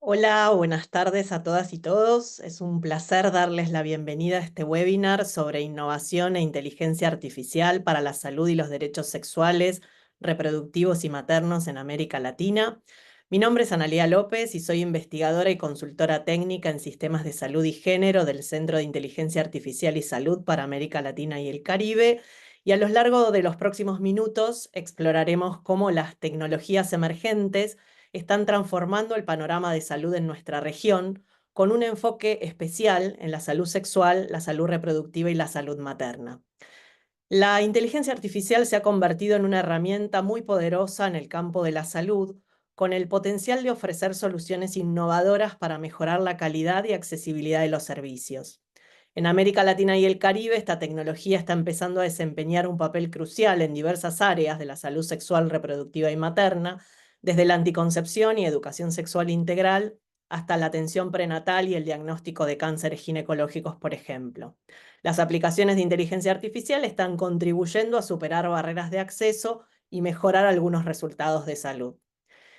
Hola, buenas tardes a todas y todos. Es un placer darles la bienvenida a este webinar sobre innovación e inteligencia artificial para la salud y los derechos sexuales, reproductivos y maternos en América Latina. Mi nombre es Analía López y soy investigadora y consultora técnica en sistemas de salud y género del Centro de Inteligencia Artificial y Salud para América Latina y el Caribe. Y a lo largo de los próximos minutos exploraremos cómo las tecnologías emergentes están transformando el panorama de salud en nuestra región, con un enfoque especial en la salud sexual, la salud reproductiva y la salud materna. La inteligencia artificial se ha convertido en una herramienta muy poderosa en el campo de la salud, con el potencial de ofrecer soluciones innovadoras para mejorar la calidad y accesibilidad de los servicios. En América Latina y el Caribe, esta tecnología está empezando a desempeñar un papel crucial en diversas áreas de la salud sexual, reproductiva y materna, desde la anticoncepción y educación sexual integral hasta la atención prenatal y el diagnóstico de cánceres ginecológicos, por ejemplo. Las aplicaciones de inteligencia artificial están contribuyendo a superar barreras de acceso y mejorar algunos resultados de salud.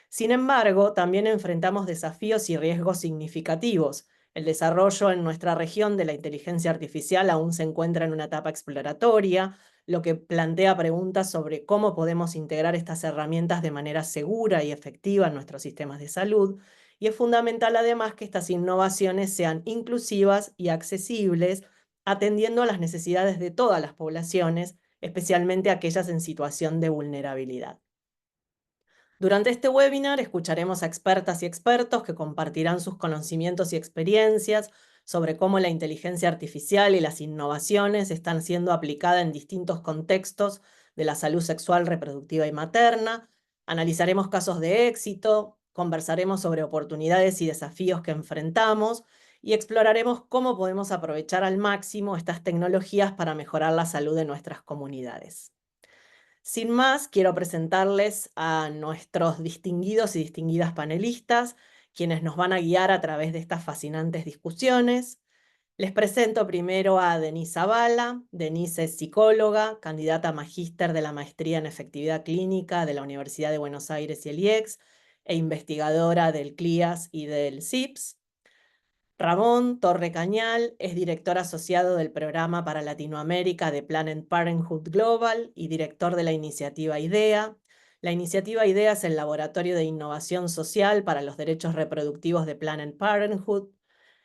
Sin embargo, también enfrentamos desafíos y riesgos significativos. El desarrollo en nuestra región de la inteligencia artificial aún se encuentra en una etapa exploratoria, lo que plantea preguntas sobre cómo podemos integrar estas herramientas de manera segura y efectiva en nuestros sistemas de salud. Y es fundamental además que estas innovaciones sean inclusivas y accesibles, atendiendo a las necesidades de todas las poblaciones, especialmente aquellas en situación de vulnerabilidad. Durante este webinar escucharemos a expertas y expertos que compartirán sus conocimientos y experiencias sobre cómo la inteligencia artificial y las innovaciones están siendo aplicadas en distintos contextos de la salud sexual, reproductiva y materna. Analizaremos casos de éxito, conversaremos sobre oportunidades y desafíos que enfrentamos y exploraremos cómo podemos aprovechar al máximo estas tecnologías para mejorar la salud de nuestras comunidades. Sin más, quiero presentarles a nuestros distinguidos y distinguidas panelistas, quienes nos van a guiar a través de estas fascinantes discusiones. Les presento primero a Denise Zavala. Denise es psicóloga, candidata a magíster de la Maestría en Efectividad Clínica de la Universidad de Buenos Aires y el IEX, e investigadora del CLIAS y del CIPS. Ramón Torre Cañal es director asociado del Programa para Latinoamérica de Planned Parenthood Global y director de la iniciativa IDEA. La iniciativa IDEA es el Laboratorio de Innovación Social para los Derechos Reproductivos de Planned Parenthood,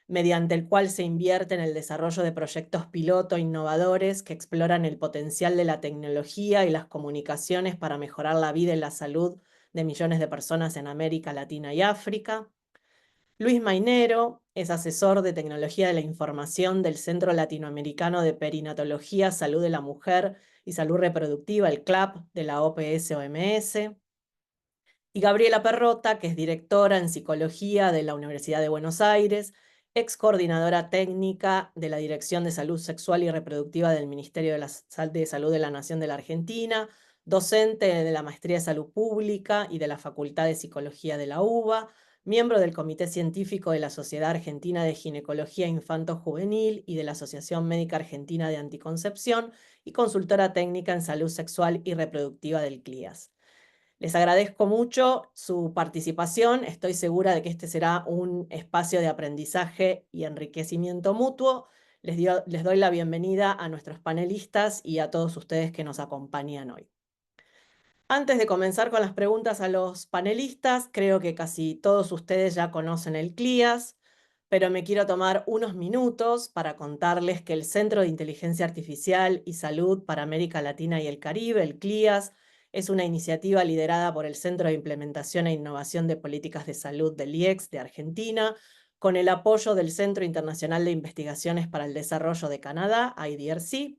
mediante el cual se invierte en el desarrollo de proyectos piloto innovadores que exploran el potencial de la tecnología y las comunicaciones para mejorar la vida y la salud de millones de personas en América Latina y África. Luis Mainero es asesor de tecnología de la información del Centro Latinoamericano de Perinatología, Salud de la Mujer y Salud Reproductiva, el CLAP, de la OPS-OMS. Y Gabriela Perrota, que es directora en psicología de la Universidad de Buenos Aires, ex coordinadora técnica de la Dirección de Salud Sexual y Reproductiva del Ministerio de Salud de la Nación de la Argentina, docente de la Maestría de Salud Pública y de la Facultad de Psicología de la UBA, miembro del Comité Científico de la Sociedad Argentina de Ginecología Infanto-Juvenil y de la Asociación Médica Argentina de Anticoncepción y consultora técnica en salud sexual y reproductiva del CLIAS. Les agradezco mucho su participación. Estoy segura de que este será un espacio de aprendizaje y enriquecimiento mutuo. Les doy la bienvenida a nuestros panelistas y a todos ustedes que nos acompañan hoy. Antes de comenzar con las preguntas a los panelistas, creo que casi todos ustedes ya conocen el CLIAS, pero me quiero tomar unos minutos para contarles que el Centro de Inteligencia Artificial y Salud para América Latina y el Caribe, el CLIAS, es una iniciativa liderada por el Centro de Implementación e Innovación de Políticas de Salud del IEX de Argentina, con el apoyo del Centro Internacional de Investigaciones para el Desarrollo de Canadá, IDRC.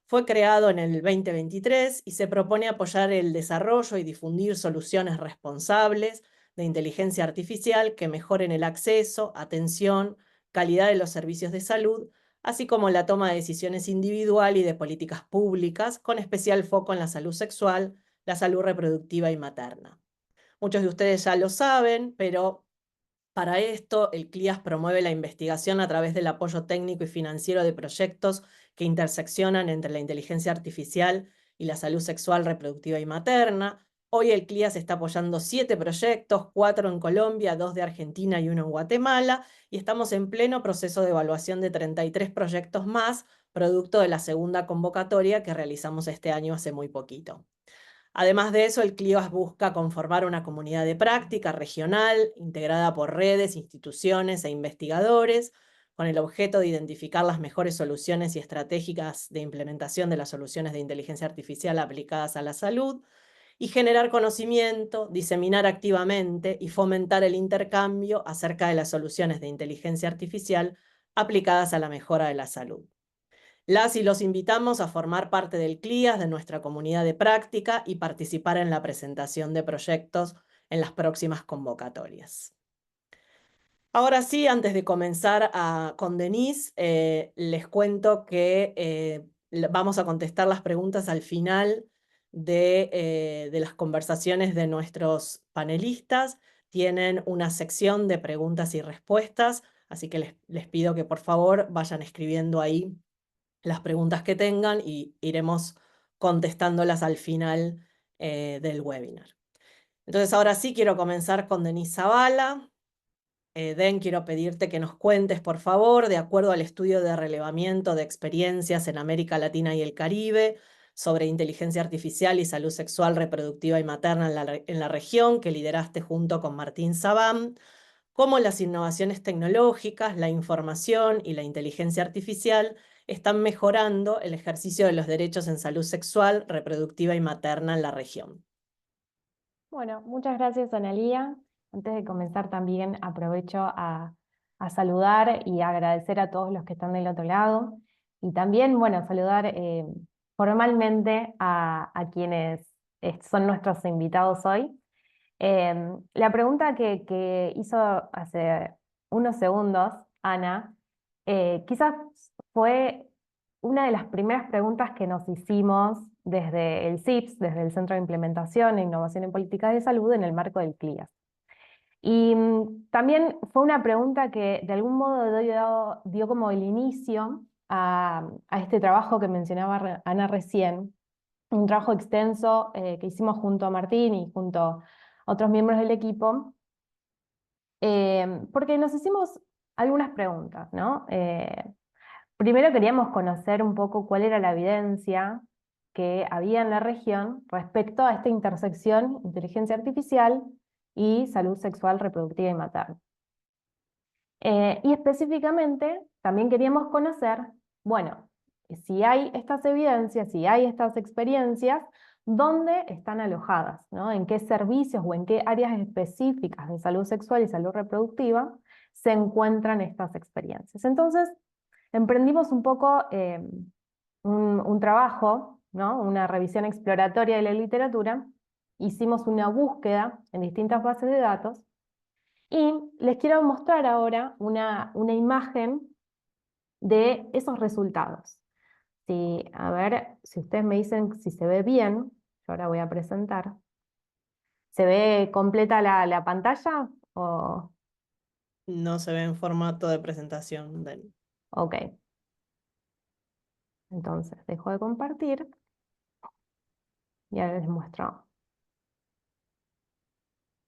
Fue creado en el 2023 y se propone apoyar el desarrollo y difundir soluciones responsables de inteligencia artificial que mejoren el acceso, atención, calidad de los servicios de salud, así como la toma de decisiones individual y de políticas públicas, con especial foco en la salud sexual, la salud reproductiva y materna. Muchos de ustedes ya lo saben, pero para esto, el CLIAS promueve la investigación a través del apoyo técnico y financiero de proyectos que interseccionan entre la inteligencia artificial y la salud sexual, reproductiva y materna, Hoy el CLIAS está apoyando 7 proyectos, 4 en Colombia, 2 de Argentina y 1 en Guatemala, y estamos en pleno proceso de evaluación de 33 proyectos más, producto de la segunda convocatoria que realizamos este año hace muy poquito. Además de eso, el CLIAS busca conformar una comunidad de práctica regional, integrada por redes, instituciones e investigadores, con el objeto de identificar las mejores soluciones y estratégicas de implementación de las soluciones de inteligencia artificial aplicadas a la salud, y generar conocimiento, diseminar activamente y fomentar el intercambio acerca de las soluciones de inteligencia artificial aplicadas a la mejora de la salud. Las y los invitamos a formar parte del CLIAS, de nuestra comunidad de práctica, y participar en la presentación de proyectos en las próximas convocatorias. Ahora sí, antes de comenzar con Denise, les cuento que vamos a contestar las preguntas al final de las conversaciones de nuestros panelistas. Tienen una sección de preguntas y respuestas, así que les pido que por favor vayan escribiendo ahí las preguntas que tengan y iremos contestándolas al final del webinar. Entonces ahora sí quiero comenzar con Denise Zavala. Den, quiero pedirte que nos cuentes, por favor, de acuerdo al estudio de relevamiento de experiencias en América Latina y el Caribe sobre inteligencia artificial y salud sexual, reproductiva y materna en la región, que lideraste junto con Martín Sabán, cómo las innovaciones tecnológicas, la información y la inteligencia artificial están mejorando el ejercicio de los derechos en salud sexual, reproductiva y materna en la región. Bueno, muchas gracias, Analía. Antes de comenzar también aprovecho a saludar y agradecer a todos los que están del otro lado. Y también, bueno, saludar formalmente a quienes son nuestros invitados hoy. La pregunta que hizo hace unos segundos, Ana, quizás fue una de las primeras preguntas que nos hicimos desde el CIPS, desde el Centro de Implementación e Innovación en Políticas de Salud, en el marco del CLIAS. Y también fue una pregunta que de algún modo dio como el inicio a este trabajo que mencionaba Ana recién, un trabajo extenso que hicimos junto a Martín y junto a otros miembros del equipo, porque nos hicimos algunas preguntas, ¿no? Primero queríamos conocer un poco cuál era la evidencia que había en la región respecto a esta intersección inteligencia artificial y salud sexual, reproductiva y materna. Y específicamente también queríamos conocer, bueno, si hay estas evidencias, si hay estas experiencias, ¿dónde están alojadas? ¿No? ¿En qué servicios o en qué áreas específicas de salud sexual y salud reproductiva se encuentran estas experiencias? Entonces, emprendimos un poco un trabajo, ¿no? Una revisión exploratoria de la literatura, hicimos una búsqueda en distintas bases de datos y les quiero mostrar ahora una imagen de esos resultados. Sí, a ver, si ustedes me dicen si se ve bien, yo ahora voy a presentar. ¿Se ve completa la pantalla? No se ve en formato de presentación, Den. Ok, entonces dejo de compartir y ahora les muestro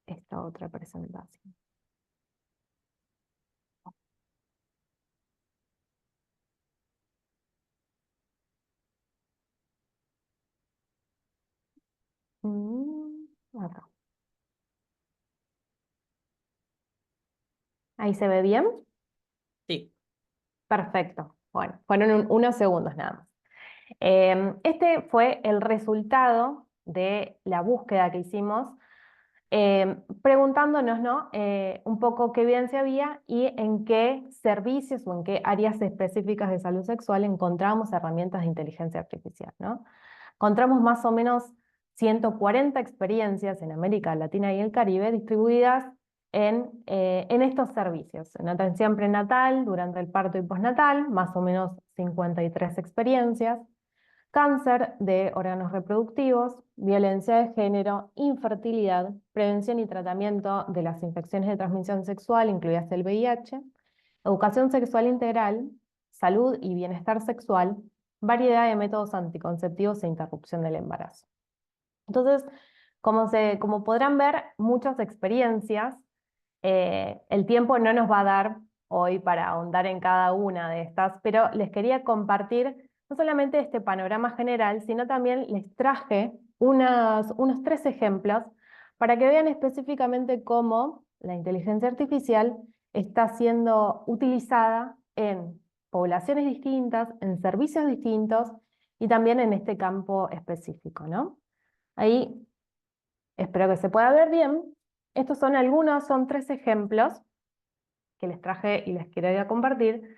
esta otra presentación. Acá. ¿Ahí se ve bien? Sí. Perfecto. Bueno, fueron unos segundos nada más. Este fue el resultado de la búsqueda que hicimos, preguntándonos, ¿no? Un poco qué evidencia había y en qué servicios o en qué áreas específicas de salud sexual encontramos herramientas de inteligencia artificial, ¿no? Encontramos más o menos 140 experiencias en América Latina y el Caribe distribuidas en estos servicios, en atención prenatal, durante el parto y postnatal, más o menos 53 experiencias, cáncer de órganos reproductivos, violencia de género, infertilidad, prevención y tratamiento de las infecciones de transmisión sexual, incluidas el VIH, educación sexual integral, salud y bienestar sexual, variedad de métodos anticonceptivos e interrupción del embarazo. Entonces, Como podrán ver, muchas experiencias. El tiempo no nos va a dar hoy para ahondar en cada una de estas, pero les quería compartir no solamente este panorama general, sino también les traje unos 3 ejemplos para que vean específicamente cómo la inteligencia artificial está siendo utilizada en poblaciones distintas, en servicios distintos y también en este campo específico, ¿no? Ahí espero que se pueda ver bien. Estos son algunos, son 3 ejemplos que les traje y les quería compartir,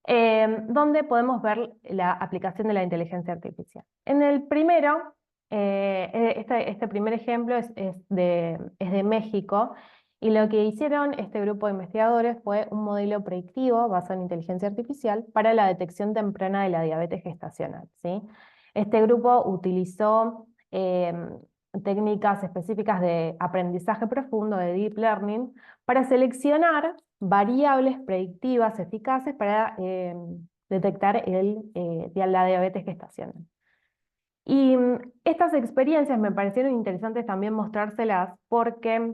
donde podemos ver la aplicación de la inteligencia artificial. En el primero, este primer ejemplo es de México, y lo que hicieron este grupo de investigadores fue un modelo predictivo basado en inteligencia artificial para la detección temprana de la diabetes gestacional, ¿sí? Este grupo utilizó técnicas específicas de aprendizaje profundo, de deep learning, para seleccionar variables predictivas eficaces para detectar la diabetes gestacional. Y estas experiencias me parecieron interesantes también mostrárselas porque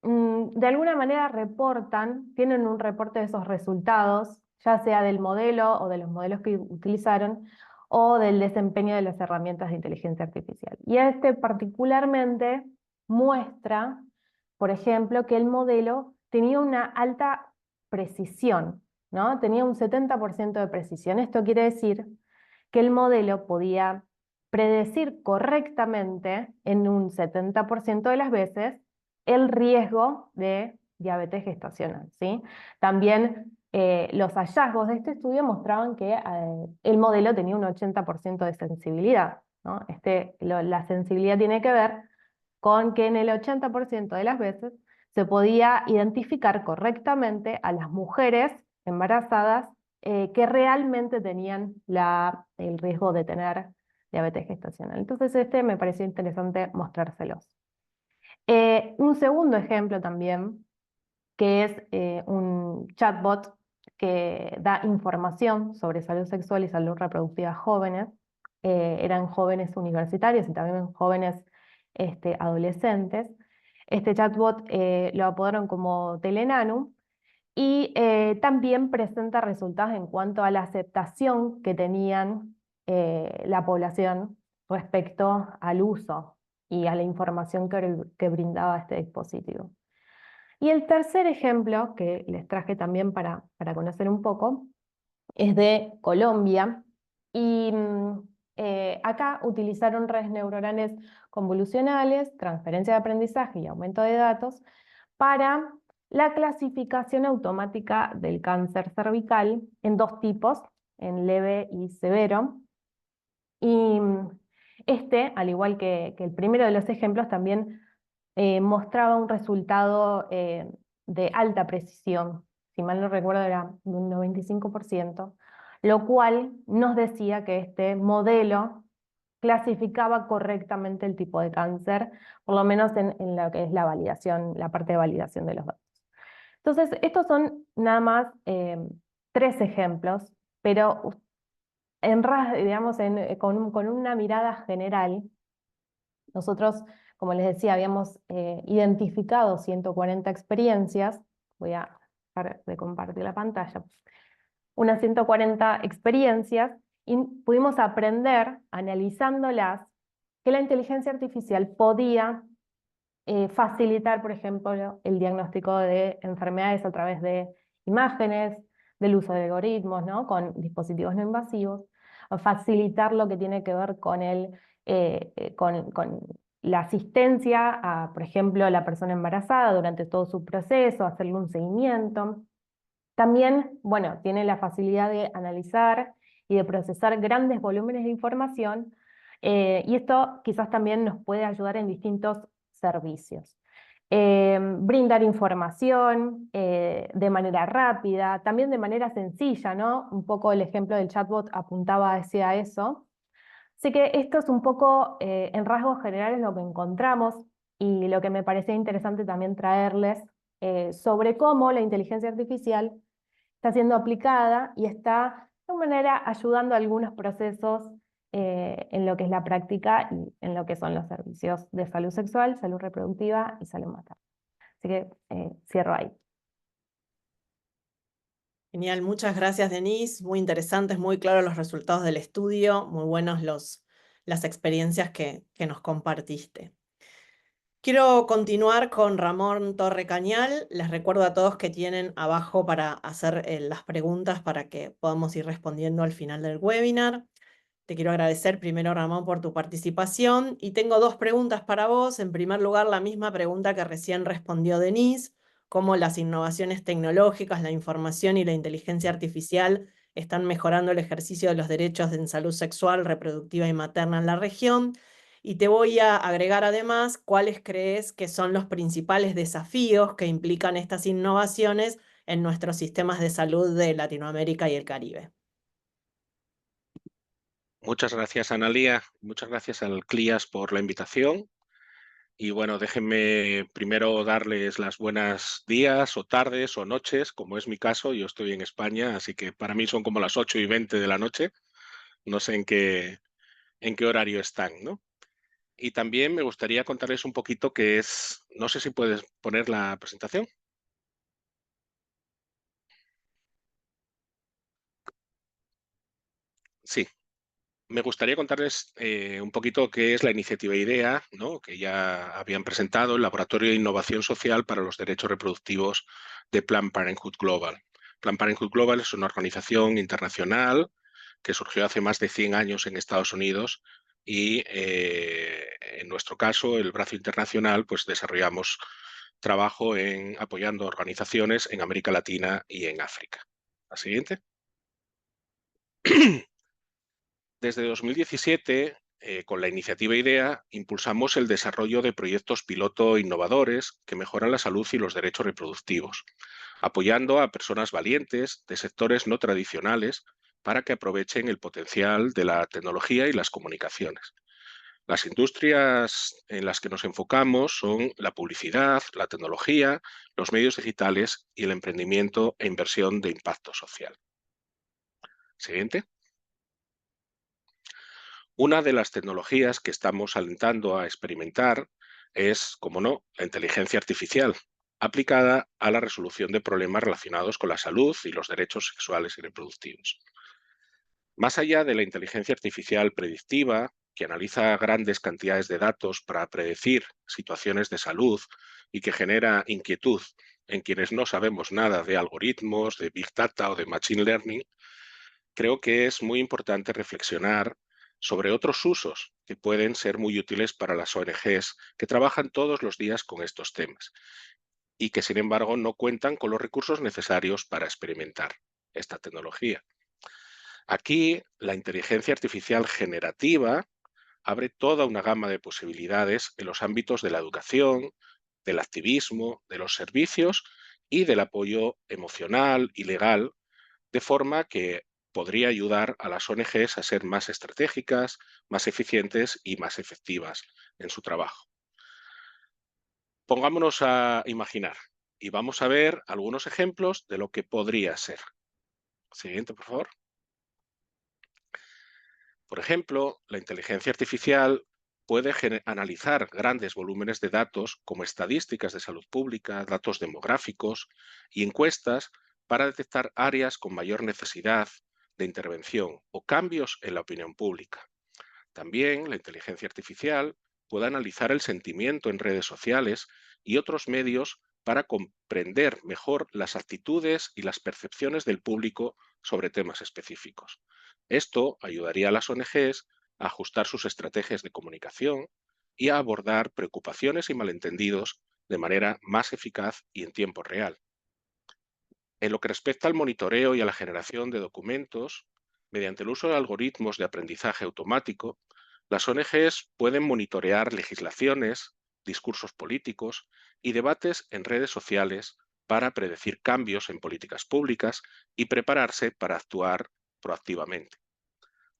de alguna manera tienen un reporte de esos resultados, ya sea del modelo o de los modelos que utilizaron, o del desempeño de las herramientas de inteligencia artificial. Y este particularmente muestra, por ejemplo, que el modelo tenía una alta precisión, ¿no? Tenía un 70% de precisión. Esto quiere decir que el modelo podía predecir correctamente en un 70% de las veces el riesgo de diabetes gestacional, ¿sí? También los hallazgos de este estudio mostraban que el modelo tenía un 80% de sensibilidad, ¿no? La sensibilidad tiene que ver con que en el 80% de las veces se podía identificar correctamente a las mujeres embarazadas que realmente tenían el riesgo de tener diabetes gestacional. Entonces me pareció interesante mostrárselos. Un segundo ejemplo también, que es un chatbot que da información sobre salud sexual y salud reproductiva a jóvenes. Eran jóvenes universitarios y también jóvenes adolescentes. Este chatbot lo apodaron como Telenanu y también presenta resultados en cuanto a la aceptación que tenían la población respecto al uso y a la información que brindaba este dispositivo. Y el tercer ejemplo que les traje también para conocer un poco es de Colombia. Y acá utilizaron redes neuronales convolucionales, transferencia de aprendizaje y aumento de datos para la clasificación automática del cáncer cervical en 2 tipos, en leve y severo. Y al igual que el primero de los ejemplos, también mostraba un resultado de alta precisión. Si mal no recuerdo, era un 95%, lo cual nos decía que este modelo clasificaba correctamente el tipo de cáncer, por lo menos en lo que es la validación, la parte de validación de los datos. Entonces, estos son nada más 3 ejemplos, pero digamos, con una mirada general, nosotros, como les decía, habíamos identificado 140 experiencias. Voy a dejar de compartir la pantalla. Unas 140 experiencias, y pudimos aprender, analizándolas, que la inteligencia artificial podía facilitar, por ejemplo, el diagnóstico de enfermedades a través de imágenes, del uso de algoritmos, ¿no? Con dispositivos no invasivos, o facilitar lo que tiene que ver con la asistencia a, por ejemplo, a la persona embarazada durante todo su proceso, hacerle un seguimiento. También, bueno, tiene la facilidad de analizar y de procesar grandes volúmenes de información, y esto quizás también nos puede ayudar en distintos servicios. Brindar información de manera rápida, también de manera sencilla, ¿no? Un poco el ejemplo del chatbot apuntaba hacia eso. Así que esto es un poco, en rasgos generales, lo que encontramos y lo que me parecía interesante también traerles sobre cómo la inteligencia artificial está siendo aplicada y está de alguna manera ayudando a algunos procesos en lo que es la práctica y en lo que son los servicios de salud sexual, salud reproductiva y salud materna. Así que cierro ahí. Genial, muchas gracias, Denise. Muy interesantes, muy claros los resultados del estudio, muy buenos las experiencias que nos compartiste. Quiero continuar con Ramón Torre Cañal. Les recuerdo a todos que tienen abajo para hacer las preguntas para que podamos ir respondiendo al final del webinar. Te quiero agradecer primero, Ramón, por tu participación. Y tengo dos preguntas para vos. En primer lugar, la misma pregunta que recién respondió Denise, cómo las innovaciones tecnológicas, la información y la inteligencia artificial están mejorando el ejercicio de los derechos en salud sexual, reproductiva y materna en la región. Y te voy a agregar además cuáles crees que son los principales desafíos que implican estas innovaciones en nuestros sistemas de salud de Latinoamérica y el Caribe. Muchas gracias, Analía. Muchas gracias al CLIAS por la invitación. Y bueno, déjenme primero darles las buenos días o tardes o noches, como es mi caso. Yo estoy en España, así que para mí son como las 8:20 de la noche. No sé en qué horario están, ¿no? Y también me gustaría contarles un poquito qué es, no sé si puedes poner la presentación. Sí, me gustaría contarles un poquito qué es la iniciativa IDEA, ¿no? Que ya habían presentado el Laboratorio de Innovación Social para los Derechos Reproductivos de Planned Parenthood Global. Planned Parenthood Global es una organización internacional que surgió hace más de 100 años en Estados Unidos y en nuestro caso, el brazo internacional, pues desarrollamos trabajo en apoyando organizaciones en América Latina y en África. La siguiente. Desde 2017, con la iniciativa IDEA, impulsamos el desarrollo de proyectos piloto innovadores que mejoran la salud y los derechos reproductivos, apoyando a personas valientes de sectores no tradicionales para que aprovechen el potencial de la tecnología y las comunicaciones. Las industrias en las que nos enfocamos son la publicidad, la tecnología, los medios digitales y el emprendimiento e inversión de impacto social. Siguiente. Una de las tecnologías que estamos alentando a experimentar es, como no, la inteligencia artificial, aplicada a la resolución de problemas relacionados con la salud y los derechos sexuales y reproductivos. Más allá de la inteligencia artificial predictiva, que analiza grandes cantidades de datos para predecir situaciones de salud y que genera inquietud en quienes no sabemos nada de algoritmos, de Big Data o de Machine Learning, creo que es muy importante reflexionar sobre otros usos que pueden ser muy útiles para las ONGs que trabajan todos los días con estos temas y que, sin embargo, no cuentan con los recursos necesarios para experimentar esta tecnología. Aquí, la inteligencia artificial generativa abre toda una gama de posibilidades en los ámbitos de la educación, del activismo, de los servicios y del apoyo emocional y legal, de forma que podría ayudar a las ONGs a ser más estratégicas, más eficientes y más efectivas en su trabajo. Pongámonos a imaginar y vamos a ver algunos ejemplos de lo que podría ser. Siguiente, por favor. Por ejemplo, la inteligencia artificial puede analizar grandes volúmenes de datos como estadísticas de salud pública, datos demográficos y encuestas para detectar áreas con mayor necesidad de intervención o cambios en la opinión pública. También la inteligencia artificial puede analizar el sentimiento en redes sociales y otros medios para comprender mejor las actitudes y las percepciones del público sobre temas específicos. Esto ayudaría a las ONGs a ajustar sus estrategias de comunicación y a abordar preocupaciones y malentendidos de manera más eficaz y en tiempo real. En lo que respecta al monitoreo y a la generación de documentos, mediante el uso de algoritmos de aprendizaje automático, las ONGs pueden monitorear legislaciones, discursos políticos y debates en redes sociales para predecir cambios en políticas públicas y prepararse para actuar proactivamente.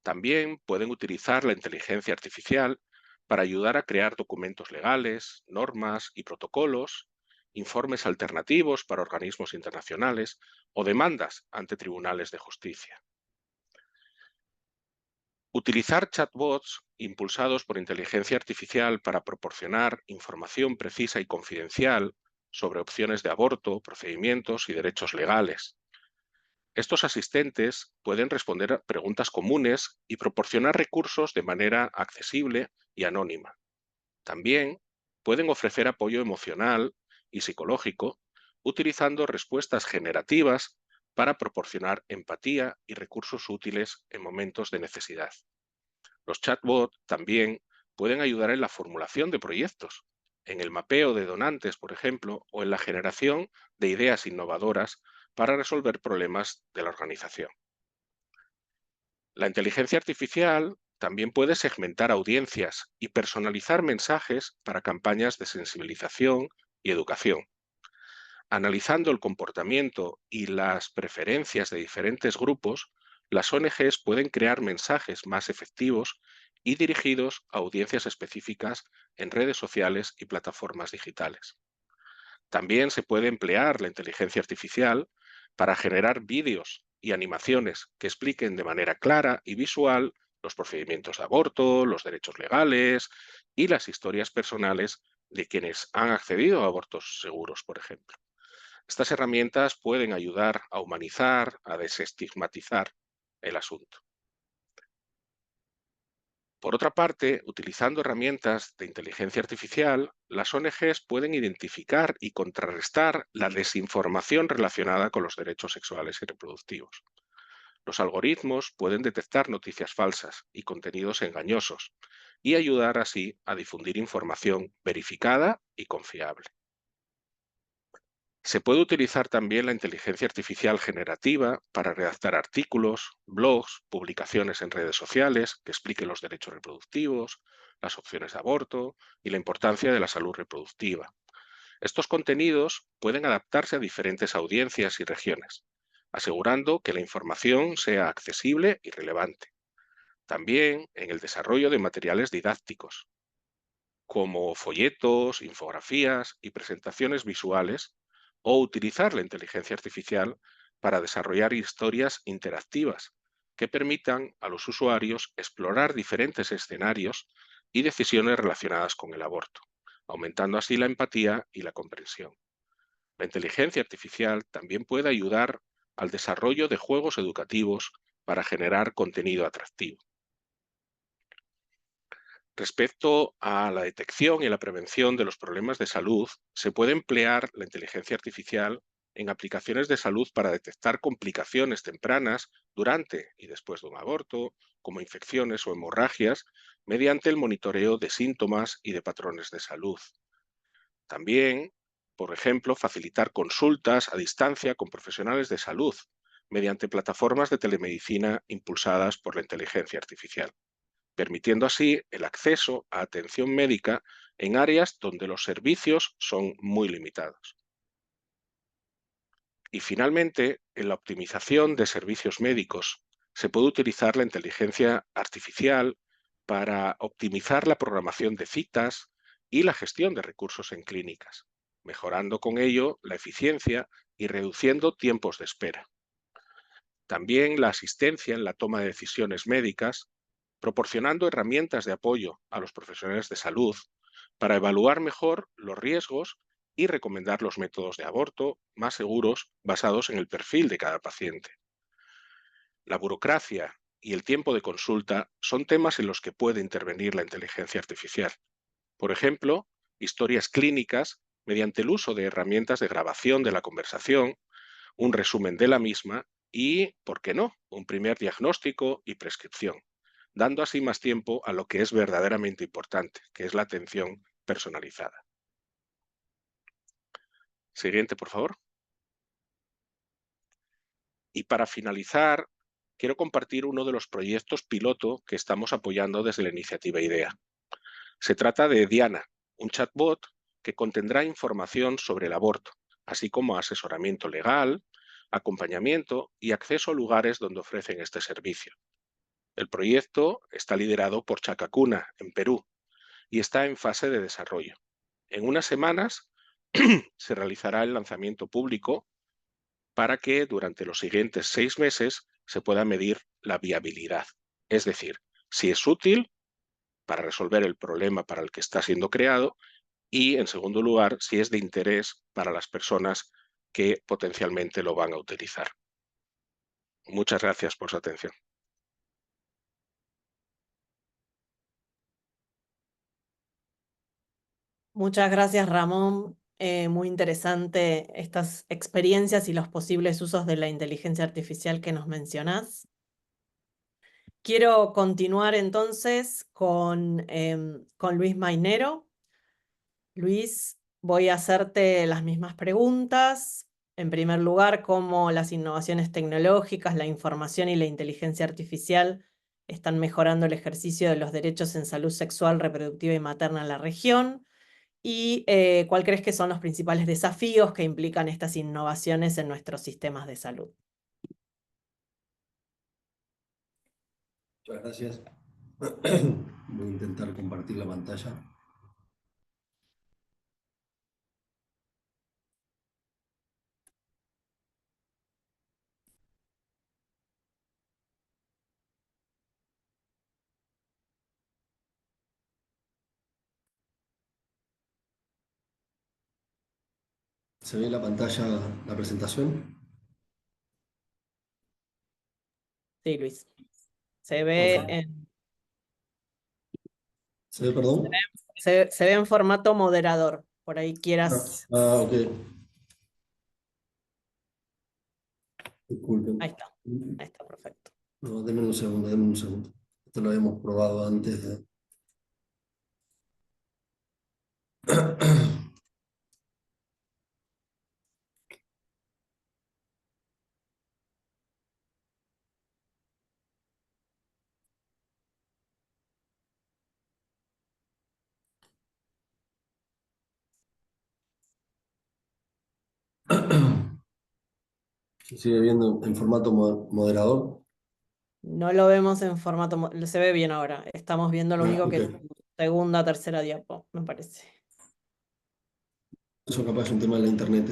También pueden utilizar la inteligencia artificial para ayudar a crear documentos legales, normas y protocolos, informes alternativos para organismos internacionales o demandas ante tribunales de justicia. Utilizar chatbots impulsados por inteligencia artificial para proporcionar información precisa y confidencial sobre opciones de aborto, procedimientos y derechos legales. Estos asistentes pueden responder a preguntas comunes y proporcionar recursos de manera accesible y anónima. También pueden ofrecer apoyo emocional y psicológico utilizando respuestas generativas para proporcionar empatía y recursos útiles en momentos de necesidad. Los chatbots también pueden ayudar en la formulación de proyectos, en el mapeo de donantes, por ejemplo, o en la generación de ideas innovadoras para resolver problemas de la organización. La inteligencia artificial también puede segmentar audiencias y personalizar mensajes para campañas de sensibilización y educación. Analizando el comportamiento y las preferencias de diferentes grupos, las ONGs pueden crear mensajes más efectivos y dirigidos a audiencias específicas en redes sociales y plataformas digitales. También se puede emplear la inteligencia artificial para generar vídeos y animaciones que expliquen de manera clara y visual los procedimientos de aborto, los derechos legales y las historias personales de quienes han accedido a abortos seguros, por ejemplo. Estas herramientas pueden ayudar a humanizar, a desestigmatizar el asunto. Por otra parte, utilizando herramientas de inteligencia artificial, las ONGs pueden identificar y contrarrestar la desinformación relacionada con los derechos sexuales y reproductivos. Los algoritmos pueden detectar noticias falsas y contenidos engañosos y ayudar así a difundir información verificada y confiable. Se puede utilizar también la inteligencia artificial generativa para redactar artículos, blogs, publicaciones en redes sociales que expliquen los derechos reproductivos, las opciones de aborto y la importancia de la salud reproductiva. Estos contenidos pueden adaptarse a diferentes audiencias y regiones, asegurando que la información sea accesible y relevante. También en el desarrollo de materiales didácticos, como folletos, infografías y presentaciones visuales, o utilizar la inteligencia artificial para desarrollar historias interactivas que permitan a los usuarios explorar diferentes escenarios y decisiones relacionadas con el aborto, aumentando así la empatía y la comprensión. La inteligencia artificial también puede ayudar al desarrollo de juegos educativos para generar contenido atractivo. Respecto a la detección y la prevención de los problemas de salud, se puede emplear la inteligencia artificial en aplicaciones de salud para detectar complicaciones tempranas durante y después de un aborto, como infecciones o hemorragias, mediante el monitoreo de síntomas y de patrones de salud. También, por ejemplo, facilitar consultas a distancia con profesionales de salud mediante plataformas de telemedicina impulsadas por la inteligencia artificial, permitiendo así el acceso a atención médica en áreas donde los servicios son muy limitados. Y finalmente, en la optimización de servicios médicos, se puede utilizar la inteligencia artificial para optimizar la programación de citas y la gestión de recursos en clínicas, mejorando con ello la eficiencia y reduciendo tiempos de espera. También la asistencia en la toma de decisiones médicas, proporcionando herramientas de apoyo a los profesionales de salud para evaluar mejor los riesgos y recomendar los métodos de aborto más seguros basados en el perfil de cada paciente. La burocracia y el tiempo de consulta son temas en los que puede intervenir la inteligencia artificial. Por ejemplo, historias clínicas mediante el uso de herramientas de grabación de la conversación, un resumen de la misma y, ¿por qué no?, un primer diagnóstico y prescripción, dando así más tiempo a lo que es verdaderamente importante, que es la atención personalizada. Siguiente, por favor. Y para finalizar, quiero compartir uno de los proyectos piloto que estamos apoyando desde la iniciativa IDEA. Se trata de Diana, un chatbot que contendrá información sobre el aborto, así como asesoramiento legal, acompañamiento y acceso a lugares donde ofrecen este servicio. El proyecto está liderado por Chacacuna, en Perú, y está en fase de desarrollo. En unas semanas se realizará el lanzamiento público para que durante los siguientes 6 meses se pueda medir la viabilidad, es decir, si es útil para resolver el problema para el que está siendo creado y, en segundo lugar, si es de interés para las personas que potencialmente lo van a utilizar. Muchas gracias por su atención. Muchas gracias, Ramón. Muy interesante estas experiencias y los posibles usos de la inteligencia artificial que nos mencionás. Quiero continuar entonces con Luis Mainero. Luis, voy a hacerte las mismas preguntas. En primer lugar, cómo las innovaciones tecnológicas, la información y la inteligencia artificial están mejorando el ejercicio de los derechos en salud sexual, reproductiva y materna en la región. ¿Y cuál crees que son los principales desafíos que implican estas innovaciones en nuestros sistemas de salud? Muchas gracias. Voy a intentar compartir la pantalla. ¿Se ve la pantalla, la presentación? Sí, Luis. Se ve Ok. en, ¿Se ve, perdón? se ve en formato moderador. Por ahí quieras. Ok. Disculpen. Ahí está. Ahí está, perfecto. No, denme un segundo, denme un segundo. Esto lo habíamos probado antes de... ¿Se sigue viendo en formato moderador? No lo vemos en formato, se ve bien ahora. Estamos viendo lo único Ok. que es segunda, tercera diapo, me parece. Eso capaz es un tema de la internet.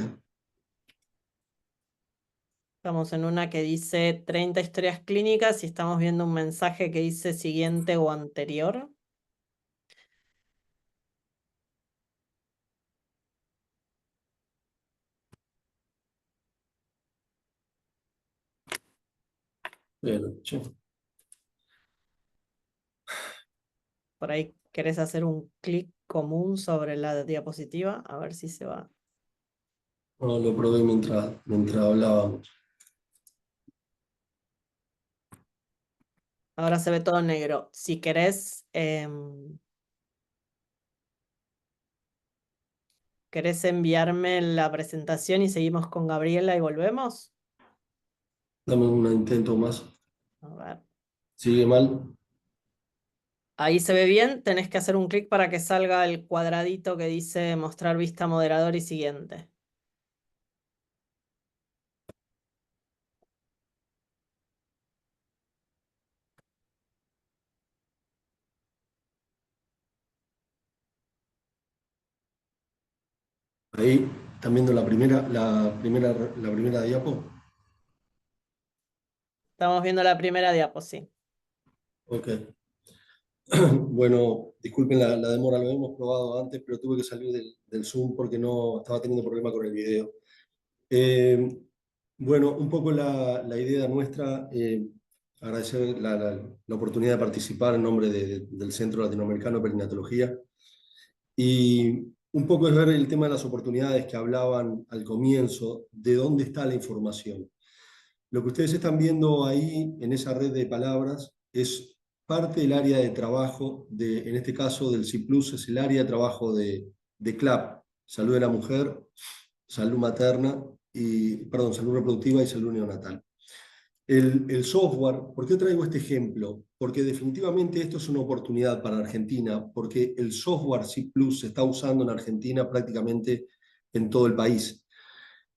Estamos en una que dice 30 historias clínicas y estamos viendo un mensaje que dice siguiente o anterior. Bien, sí. Por ahí querés hacer un clic común sobre la diapositiva, a ver si se va. No, lo probé mientras hablábamos. Ahora se ve todo negro. Si querés, ¿querés enviarme la presentación y seguimos con Gabriela y volvemos? Dame un intento más. A ver. ¿Sigue mal? Ahí se ve bien, tenés que hacer un clic para que salga el cuadradito que dice mostrar vista moderador y siguiente. Ahí, ¿están viendo la primera diapo? Estamos viendo la primera diapo, sí. Ok. Bueno, disculpen la demora, lo hemos probado antes, pero tuve que salir del Zoom porque no estaba teniendo problema con el video. Bueno, un poco la idea nuestra, agradecer la oportunidad de participar en nombre del Centro Latinoamericano de Perinatología. Y un poco es ver el tema de las oportunidades que hablaban al comienzo, de dónde está la información. Lo que ustedes están viendo ahí en esa red de palabras es parte del área de trabajo, en este caso del CIPLUS, es el área de trabajo de CLAP, salud de la mujer, salud materna, salud reproductiva y salud neonatal. El software, ¿por qué traigo este ejemplo? Porque definitivamente esto es una oportunidad para Argentina, porque el software CIPLUS se está usando en Argentina prácticamente en todo el país.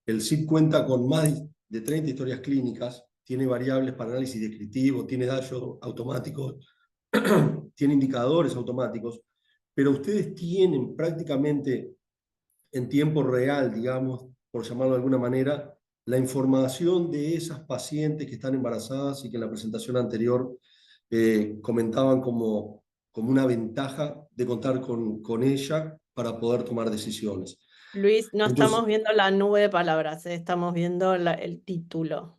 El CIP cuenta con más de 30 historias clínicas, tiene variables para análisis descriptivo, tiene datos automáticos, tiene indicadores automáticos, pero ustedes tienen prácticamente en tiempo real, digamos, por llamarlo de alguna manera, la información de esas pacientes que están embarazadas y que en la presentación anterior comentaban como una ventaja de contar con ella para poder tomar decisiones. Luis, no Entonces, estamos viendo la nube de palabras, estamos viendo el título.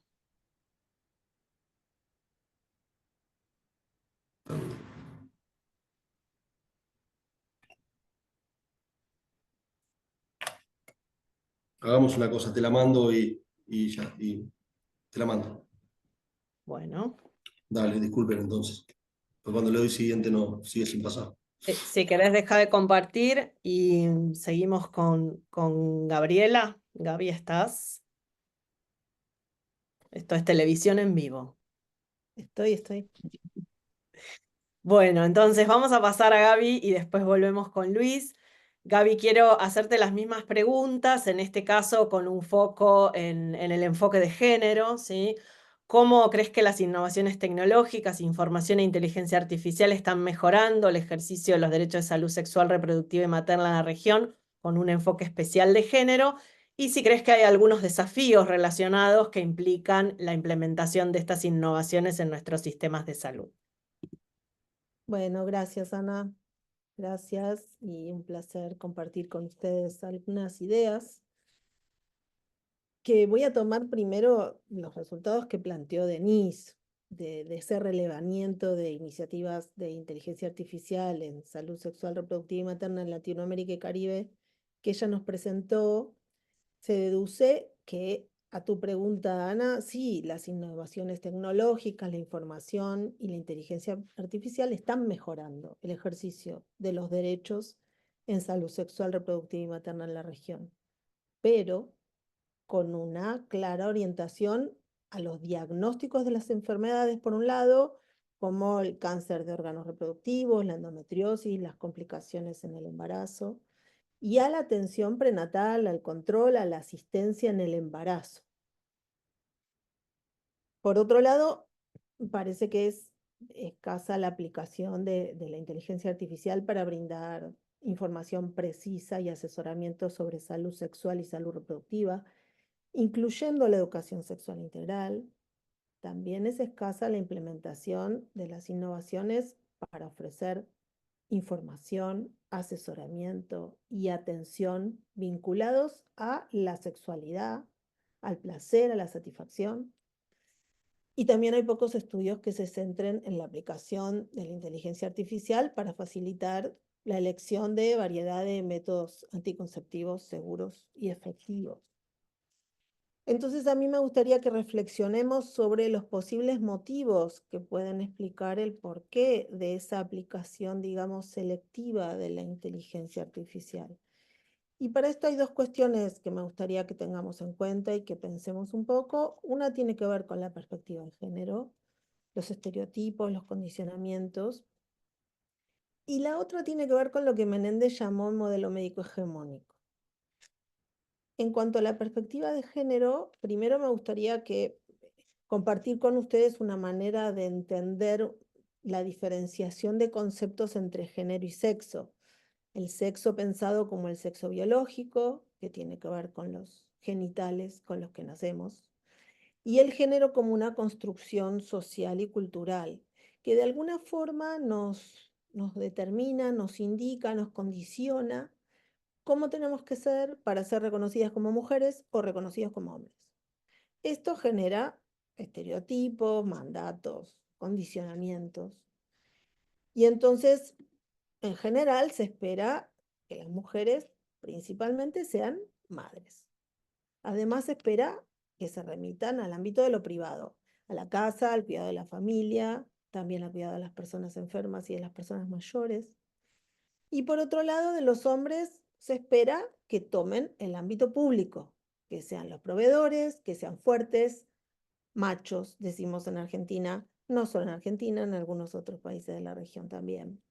hagamos una cosa, te la mando y ya, y te la mando. Bueno, Dale, disculpen entonces. Pues cuando le doy siguiente no sigue sin pasar. si querés deja de compartir y seguimos con Gabriela. Gaby, ¿estás? Esto es televisión en vivo. Estoy. Bueno, entonces vamos a pasar a Gaby y después volvemos con Luis. Gaby, quiero hacerte las mismas preguntas, en este caso con un foco en el enfoque de género, ¿sí? ¿Cómo crees que las innovaciones tecnológicas, información e inteligencia artificial están mejorando el ejercicio de los derechos de salud sexual, reproductiva y materna en la región con un enfoque especial de género? Y si crees que hay algunos desafíos relacionados que implican la implementación de estas innovaciones en nuestros sistemas de salud. Bueno, gracias, Ana. Gracias y un placer compartir con ustedes algunas ideas que voy a tomar primero los resultados que planteó Denise de ese relevamiento de iniciativas de inteligencia artificial en salud sexual, reproductiva y materna en Latinoamérica y Caribe que ella nos presentó. Se deduce que a tu pregunta, Ana, sí, las innovaciones tecnológicas, la información y la inteligencia artificial están mejorando el ejercicio de los derechos en salud sexual, reproductiva y materna en la región, pero con una clara orientación a los diagnósticos de las enfermedades, por un lado, como el cáncer de órganos reproductivos, la endometriosis, las complicaciones en el embarazo, y a la atención prenatal, al control, a la asistencia en el embarazo. Por otro lado, parece que es escasa la aplicación de la inteligencia artificial para brindar información precisa y asesoramiento sobre salud sexual y salud reproductiva, incluyendo la educación sexual integral. También es escasa la implementación de las innovaciones para ofrecer información, asesoramiento y atención vinculados a la sexualidad, al placer, a la satisfacción. Y también hay pocos estudios que se centren en la aplicación de la inteligencia artificial para facilitar la elección de variedad de métodos anticonceptivos seguros y efectivos. Entonces a mí me gustaría que reflexionemos sobre los posibles motivos que pueden explicar el porqué de esa aplicación, digamos, selectiva de la inteligencia artificial. Y para esto hay dos cuestiones que me gustaría que tengamos en cuenta y que pensemos un poco. Una tiene que ver con la perspectiva de género, los estereotipos, los condicionamientos. Y la otra tiene que ver con lo que Menéndez llamó un modelo médico hegemónico. En cuanto a la perspectiva de género, primero me gustaría compartir con ustedes una manera de entender la diferenciación de conceptos entre género y sexo. El sexo pensado como el sexo biológico, que tiene que ver con los genitales con los que nacemos, y el género como una construcción social y cultural, que de alguna forma nos determina, nos indica, nos condiciona cómo tenemos que ser para ser reconocidas como mujeres o reconocidos como hombres. Esto genera estereotipos, mandatos, condicionamientos. Y entonces, en general, se espera que las mujeres principalmente sean madres. Además, se espera que se remitan al ámbito de lo privado, a la casa, al cuidado de la familia, también al cuidado de las personas enfermas y de las personas mayores. Y por otro lado, de los hombres se espera que tomen el ámbito público, que sean los proveedores, que sean fuertes, machos, decimos en Argentina, no solo en Argentina, en algunos otros países de la región también.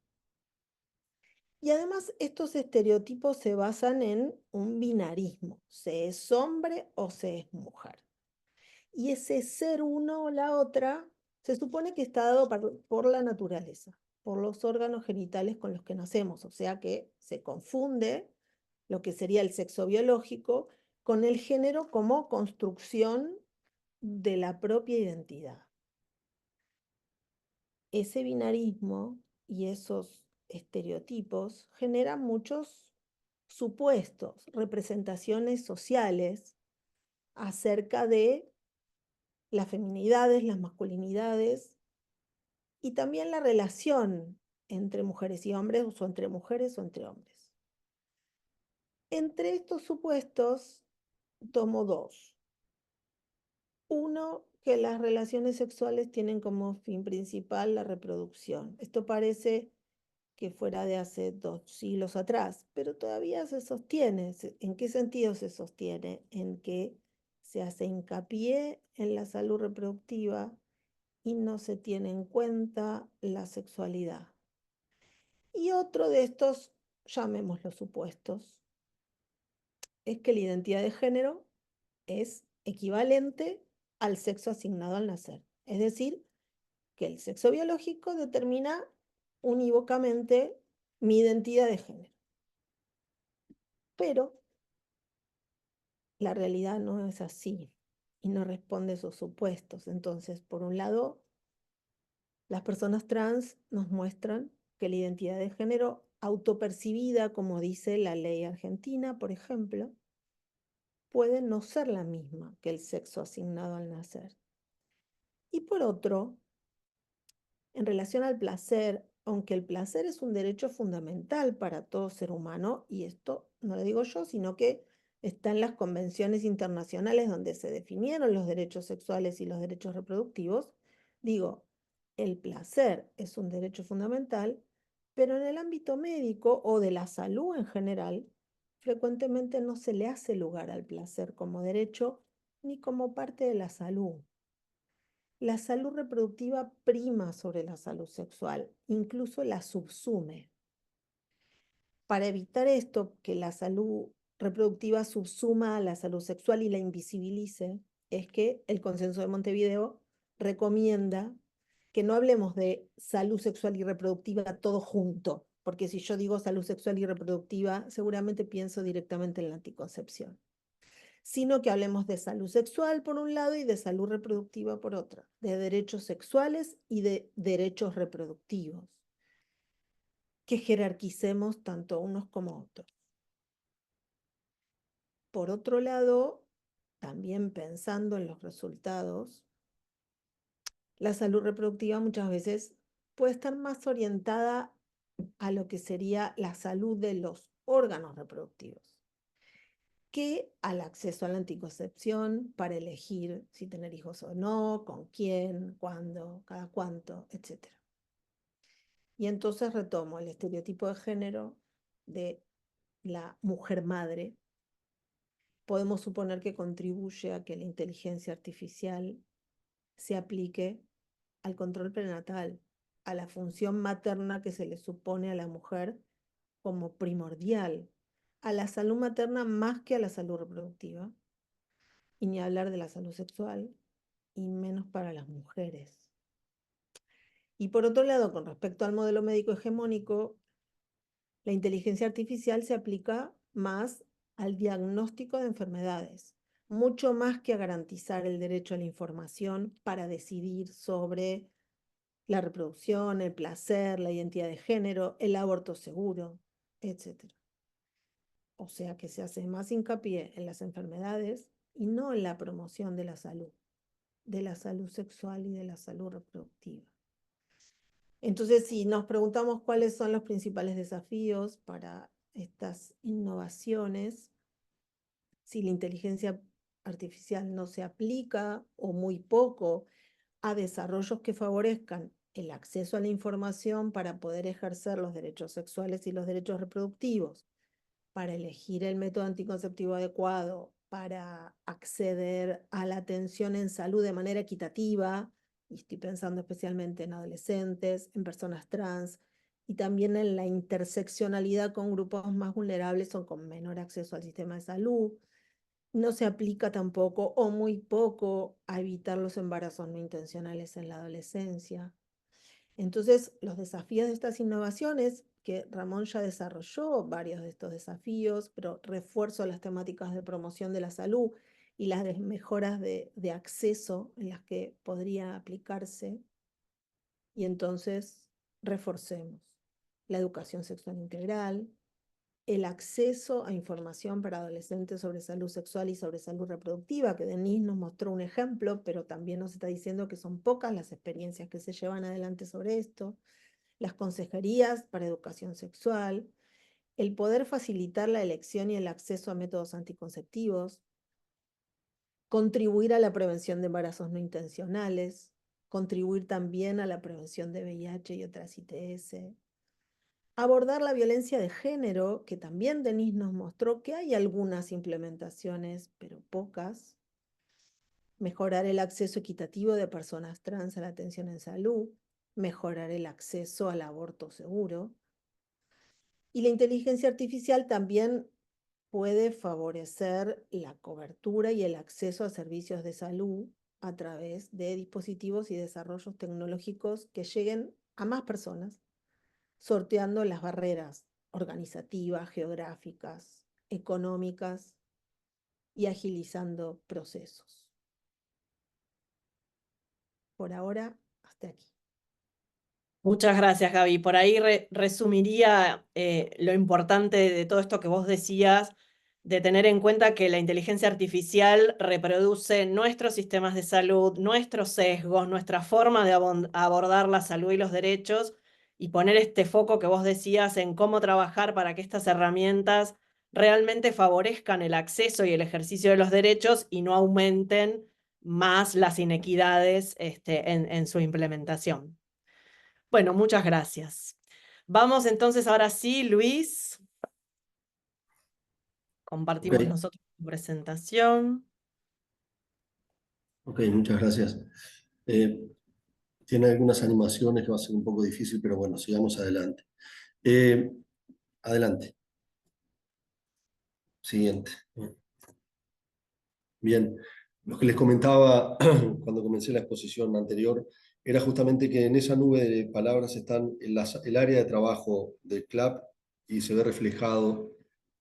Y además estos estereotipos se basan en un binarismo, se es hombre o se es mujer. Y ese ser uno o la otra se supone que está dado por la naturaleza, por los órganos genitales con los que nacemos, o sea que se confunde lo que sería el sexo biológico con el género como construcción de la propia identidad. ese binarismo y esos estereotipos generan muchos supuestos, representaciones sociales acerca de las feminidades, las masculinidades y también la relación entre mujeres y hombres o entre mujeres o entre hombres. Entre estos supuestos tomo dos. Uno, que las relaciones sexuales tienen como fin principal la reproducción. Esto parece que fuera de hace 2 siglos atrás, pero todavía se sostiene. ¿En qué sentido se sostiene? En que se hace hincapié en la salud reproductiva y no se tiene en cuenta la sexualidad. Y otro de estos, llamémoslos supuestos, es que la identidad de género es equivalente al sexo asignado al nacer. Es decir, que el sexo biológico determina unívocamente mi identidad de género. Pero la realidad no es así y no responde a esos supuestos. Entonces, por un lado, las personas trans nos muestran que la identidad de género autopercibida, como dice la ley argentina, por ejemplo, puede no ser la misma que el sexo asignado al nacer. Y por otro, en relación al placer, aunque el placer es un derecho fundamental para todo ser humano, y esto no lo digo yo, sino que está en las convenciones internacionales donde se definieron los derechos sexuales y los derechos reproductivos, digo, el placer es un derecho fundamental, pero en el ámbito médico o de la salud en general, frecuentemente no se le hace lugar al placer como derecho ni como parte de la salud. La salud reproductiva prima sobre la salud sexual, incluso la subsume. Para evitar esto, que la salud reproductiva subsuma a la salud sexual y la invisibilice, es que el Consenso de Montevideo recomienda que no hablemos de salud sexual y reproductiva todo junto, porque si yo digo salud sexual y reproductiva, seguramente pienso directamente en la anticoncepción, sino que hablemos de salud sexual por un lado y de salud reproductiva por otro, de derechos sexuales y de derechos reproductivos, que jerarquicemos tanto unos como otros. Por otro lado, también pensando en los resultados, la salud reproductiva muchas veces puede estar más orientada a lo que sería la salud de los órganos reproductivos que al acceso a la anticoncepción para elegir si tener hijos o no, con quién, cuándo, cada cuánto, etc. Y entonces retomo el estereotipo de género de la mujer madre. Podemos suponer que contribuye a que la inteligencia artificial se aplique al control prenatal, a la función materna que se le supone a la mujer como primordial, a la salud materna más que a la salud reproductiva, y ni hablar de la salud sexual, y menos para las mujeres. Y por otro lado, con respecto al modelo médico hegemónico, la inteligencia artificial se aplica más al diagnóstico de enfermedades, mucho más que a garantizar el derecho a la información para decidir sobre la reproducción, el placer, la identidad de género, el aborto seguro, etc. O sea que se hace más hincapié en las enfermedades y no en la promoción de la salud sexual y de la salud reproductiva. Entonces, si nos preguntamos cuáles son los principales desafíos para estas innovaciones, si la inteligencia artificial no se aplica o muy poco a desarrollos que favorezcan el acceso a la información para poder ejercer los derechos sexuales y los derechos reproductivos, para elegir el método anticonceptivo adecuado, para acceder a la atención en salud de manera equitativa, y estoy pensando especialmente en adolescentes, en personas trans, y también en la interseccionalidad con grupos más vulnerables o con menor acceso al sistema de salud. No se aplica tampoco o muy poco a evitar los embarazos no intencionales en la adolescencia. Entonces, los desafíos de estas innovaciones, que Ramón ya desarrolló varios de estos desafíos, pero refuerzo las temáticas de promoción de la salud y las mejoras de acceso en las que podría aplicarse, Y entonces reforcemos la educación sexual integral, el acceso a información para adolescentes sobre salud sexual y sobre salud reproductiva, que Denise nos mostró un ejemplo, pero también nos está diciendo que son pocas las experiencias que se llevan adelante sobre esto, las consejerías para educación sexual, el poder facilitar la elección y el acceso a métodos anticonceptivos, contribuir a la prevención de embarazos no intencionales, contribuir también a la prevención de VIH y otras ITS, abordar la violencia de género, que también Denise nos mostró que hay algunas implementaciones, pero pocas, mejorar el acceso equitativo de personas trans a la atención en salud, mejorar el acceso al aborto seguro. Y la inteligencia artificial también puede favorecer la cobertura y el acceso a servicios de salud a través de dispositivos y desarrollos tecnológicos que lleguen a más personas, sorteando las barreras organizativas, geográficas, económicas y agilizando procesos. Por ahora, hasta aquí. Muchas gracias, Gaby. Por ahí resumiría lo importante de todo esto que vos decías, de tener en cuenta que la inteligencia artificial reproduce nuestros sistemas de salud, nuestros sesgos, nuestra forma de abordar la salud y los derechos, y poner este foco que vos decías en cómo trabajar para que estas herramientas realmente favorezcan el acceso y el ejercicio de los derechos y no aumenten más las inequidades en su implementación. Bueno, muchas gracias. Vamos entonces ahora sí, Luis. Compartimos nosotros tu presentación. Ok, muchas gracias. Tiene algunas animaciones que va a ser un poco difícil, pero bueno, sigamos adelante. Adelante. Siguiente. Bien, lo que les comentaba cuando comencé la exposición anterior era justamente que en esa nube de palabras están el área de trabajo del CLAP y se ve reflejado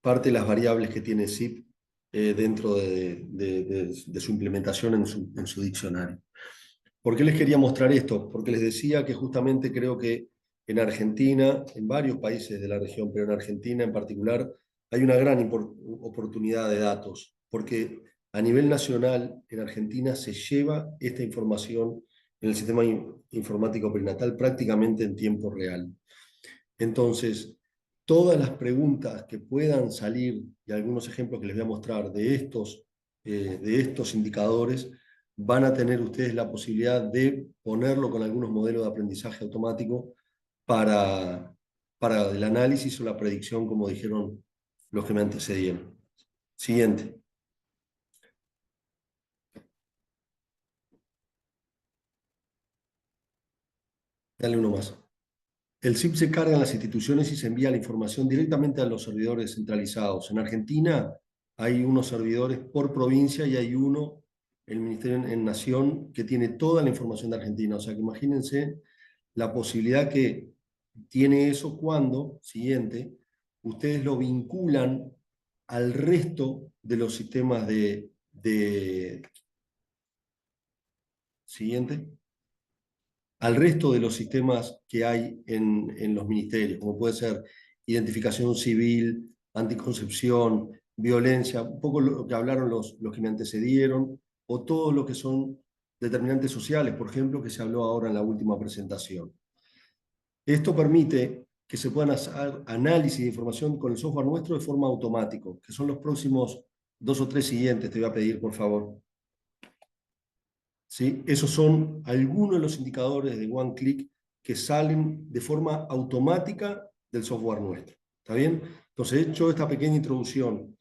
parte de las variables que tiene SIP dentro de su implementación en su diccionario. ¿Por qué les quería mostrar esto? Porque les decía que justamente creo que en Argentina, en varios países de la región, pero en Argentina en particular, hay una gran oportunidad de datos, porque a nivel nacional, en Argentina se lleva esta información en el sistema informático perinatal prácticamente en tiempo real. Entonces, todas las preguntas que puedan salir, y algunos ejemplos que les voy a mostrar de estos indicadores, van a tener ustedes la posibilidad de ponerlo con algunos modelos de aprendizaje automático para el análisis o la predicción, como dijeron los que me antecedieron. Siguiente. Dale uno más. El SIP se carga en las instituciones y se envía la información directamente a los servidores centralizados. En Argentina hay unos servidores por provincia y hay uno, el Ministerio en Nación, que tiene toda la información de Argentina. O sea que imagínense la posibilidad que tiene eso cuando, siguiente, ustedes lo vinculan al resto de los sistemas siguiente, al resto de los sistemas que hay en los ministerios, como puede ser identificación civil, anticoncepción, violencia, un poco lo que hablaron los que me antecedieron, o todo lo que son determinantes sociales, por ejemplo, que se habló ahora en la última presentación. Esto permite que se puedan hacer análisis de información con el software nuestro de forma automática, que son los próximos 2 o 3 siguientes, te voy a pedir, por favor. ¿Sí? Esos son algunos de los indicadores de One Click que salen de forma automática del software nuestro. ¿Está bien? Entonces, he hecho esta pequeña introducción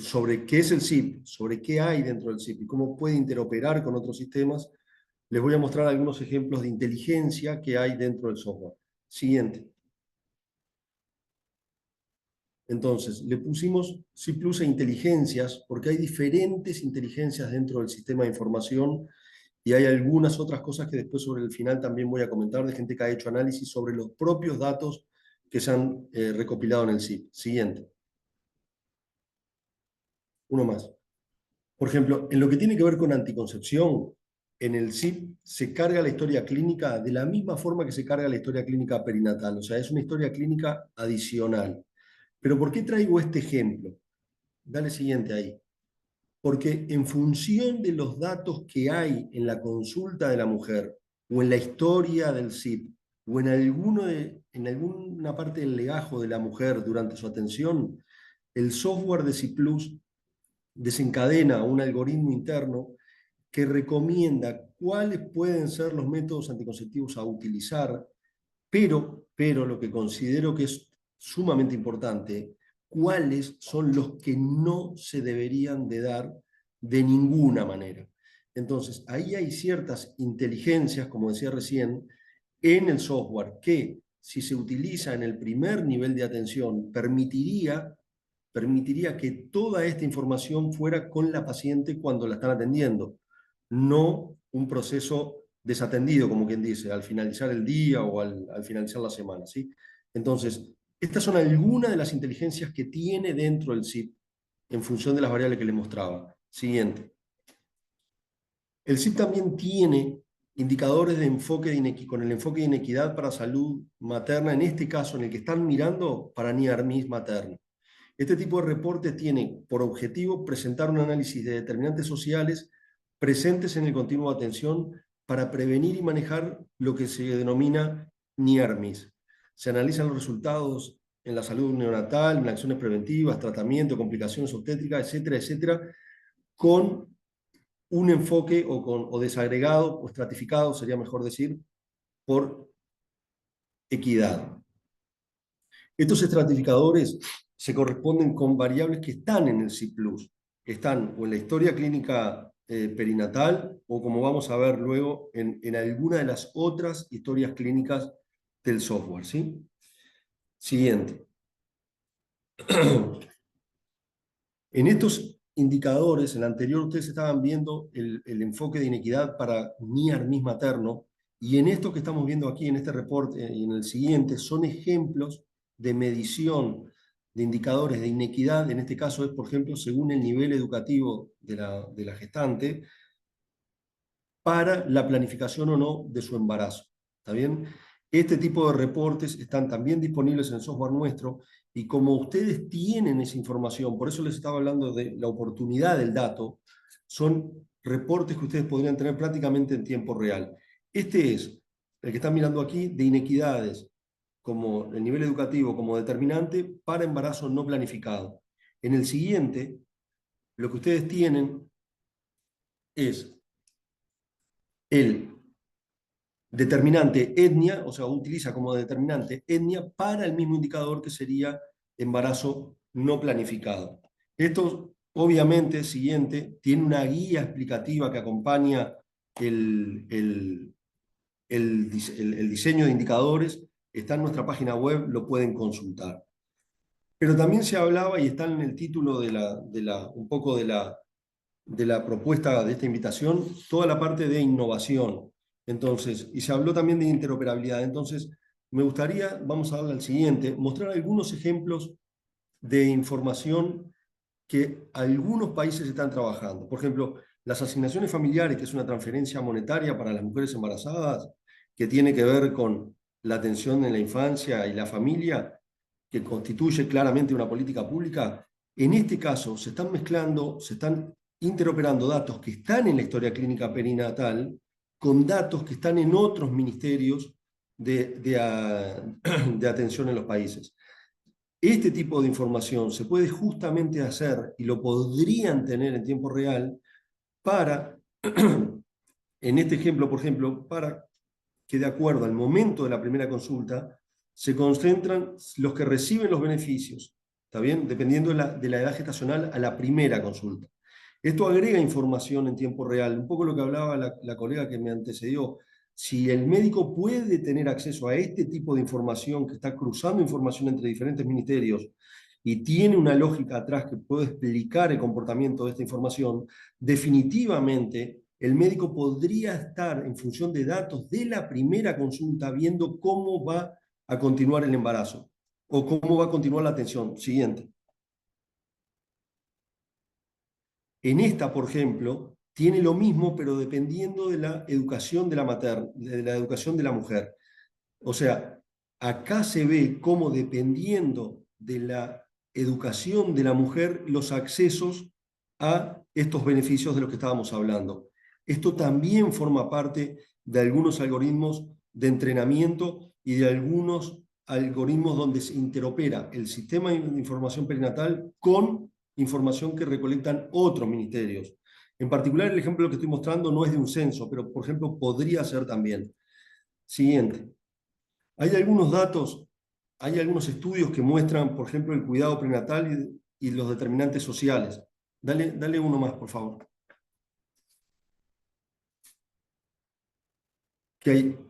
sobre qué es el SIP, sobre qué hay dentro del SIP y cómo puede interoperar con otros sistemas. Les voy a mostrar algunos ejemplos de inteligencia que hay dentro del software. Siguiente. Entonces, le pusimos SIP Plus e inteligencias porque hay diferentes inteligencias dentro del sistema de información y hay algunas otras cosas que después sobre el final también voy a comentar de gente que ha hecho análisis sobre los propios datos que se han recopilado en el SIP. Siguiente. Uno más. Por ejemplo, en lo que tiene que ver con anticoncepción, en el SIP se carga la historia clínica de la misma forma que se carga la historia clínica perinatal, o sea, es una historia clínica adicional. Pero ¿por qué traigo este ejemplo? Dale siguiente ahí. Porque en función de los datos que hay en la consulta de la mujer, o en la historia del SIP, o en alguna parte del legajo de la mujer durante su atención, el software de SIP Plus desencadena un algoritmo interno que recomienda cuáles pueden ser los métodos anticonceptivos a utilizar, pero lo que considero que es sumamente importante, cuáles son los que no se deberían de dar de ninguna manera. Entonces, ahí hay ciertas inteligencias, como decía recién, en el software que, si se utiliza en el primer nivel de atención, permitiría que toda esta información fuera con la paciente cuando la están atendiendo, no un proceso desatendido, como quien dice, al finalizar el día o al finalizar la semana, ¿sí? Entonces, estas son algunas de las inteligencias que tiene dentro el SIP en función de las variables que les mostraba. Siguiente. El SIP también tiene indicadores de con el enfoque de inequidad para salud materna, en este caso en el que están mirando para NIARMIS materno. Este tipo de reporte tiene por objetivo presentar un análisis de determinantes sociales presentes en el continuo de atención para prevenir y manejar lo que se denomina NIARMIS. Se analizan los resultados en la salud neonatal, en acciones preventivas, tratamiento, complicaciones obstétricas, etcétera, etcétera, con un enfoque o desagregado o estratificado, sería mejor decir, por equidad. Estos estratificadores se corresponden con variables que están en el SIP+. Están o en la historia clínica perinatal o, como vamos a ver luego, en alguna de las otras historias clínicas del software, ¿sí? Siguiente. En estos indicadores, en el anterior ustedes estaban viendo el enfoque de inequidad para NIARMIS materno, y en esto que estamos viendo aquí, en este reporte y en el siguiente, son ejemplos de medición de indicadores de inequidad. En este caso es, por ejemplo, según el nivel educativo de la gestante, para la planificación o no de su embarazo. ¿Está bien? Este tipo de reportes están también disponibles en el software nuestro, y como ustedes tienen esa información, por eso les estaba hablando de la oportunidad del dato, son reportes que ustedes podrían tener prácticamente en tiempo real. Este es el que están mirando aquí, de inequidades, como el nivel educativo como determinante para embarazo no planificado. En el siguiente, lo que ustedes tienen es el determinante etnia, o sea, utiliza como determinante etnia para el mismo indicador que sería embarazo no planificado. Esto, obviamente, siguiente, tiene una guía explicativa que acompaña el diseño de indicadores, está en nuestra página web, lo pueden consultar. Pero también se hablaba, y está en el título un poco de la propuesta de esta invitación, toda la parte de innovación. Entonces, y se habló también de interoperabilidad. Entonces, me gustaría, vamos a darle al siguiente, mostrar algunos ejemplos de información que algunos países están trabajando. Por ejemplo, las asignaciones familiares, que es una transferencia monetaria para las mujeres embarazadas, que tiene que ver con la atención en la infancia y la familia, que constituye claramente una política pública. En este caso, se están mezclando, se están interoperando datos que están en la historia clínica perinatal con datos que están en otros ministerios de atención en los países. Este tipo de información se puede justamente hacer, y lo podrían tener en tiempo real, para, en este ejemplo, por ejemplo, para que de acuerdo al momento de la primera consulta, se concentran los que reciben los beneficios, ¿está bien? Dependiendo de la edad gestacional a la primera consulta. Esto agrega información en tiempo real, un poco lo que hablaba la colega que me antecedió. Si el médico puede tener acceso a este tipo de información, que está cruzando información entre diferentes ministerios, y tiene una lógica atrás que puede explicar el comportamiento de esta información, definitivamente el médico podría estar, en función de datos de la primera consulta, viendo cómo va a continuar el embarazo o cómo va a continuar la atención. Siguiente. En esta, por ejemplo, tiene lo mismo, pero dependiendo de la educación de la educación de la mujer. O sea, acá se ve cómo dependiendo de la educación de la mujer, los accesos a estos beneficios de los que estábamos hablando. Esto también forma parte de algunos algoritmos de entrenamiento y de algunos algoritmos donde se interopera el sistema de información perinatal con información que recolectan otros ministerios. En particular, el ejemplo que estoy mostrando no es de un censo, pero por ejemplo podría ser también. Siguiente. Hay algunos datos, hay algunos estudios que muestran, por ejemplo, el cuidado prenatal y los determinantes sociales. Dale uno más, por favor.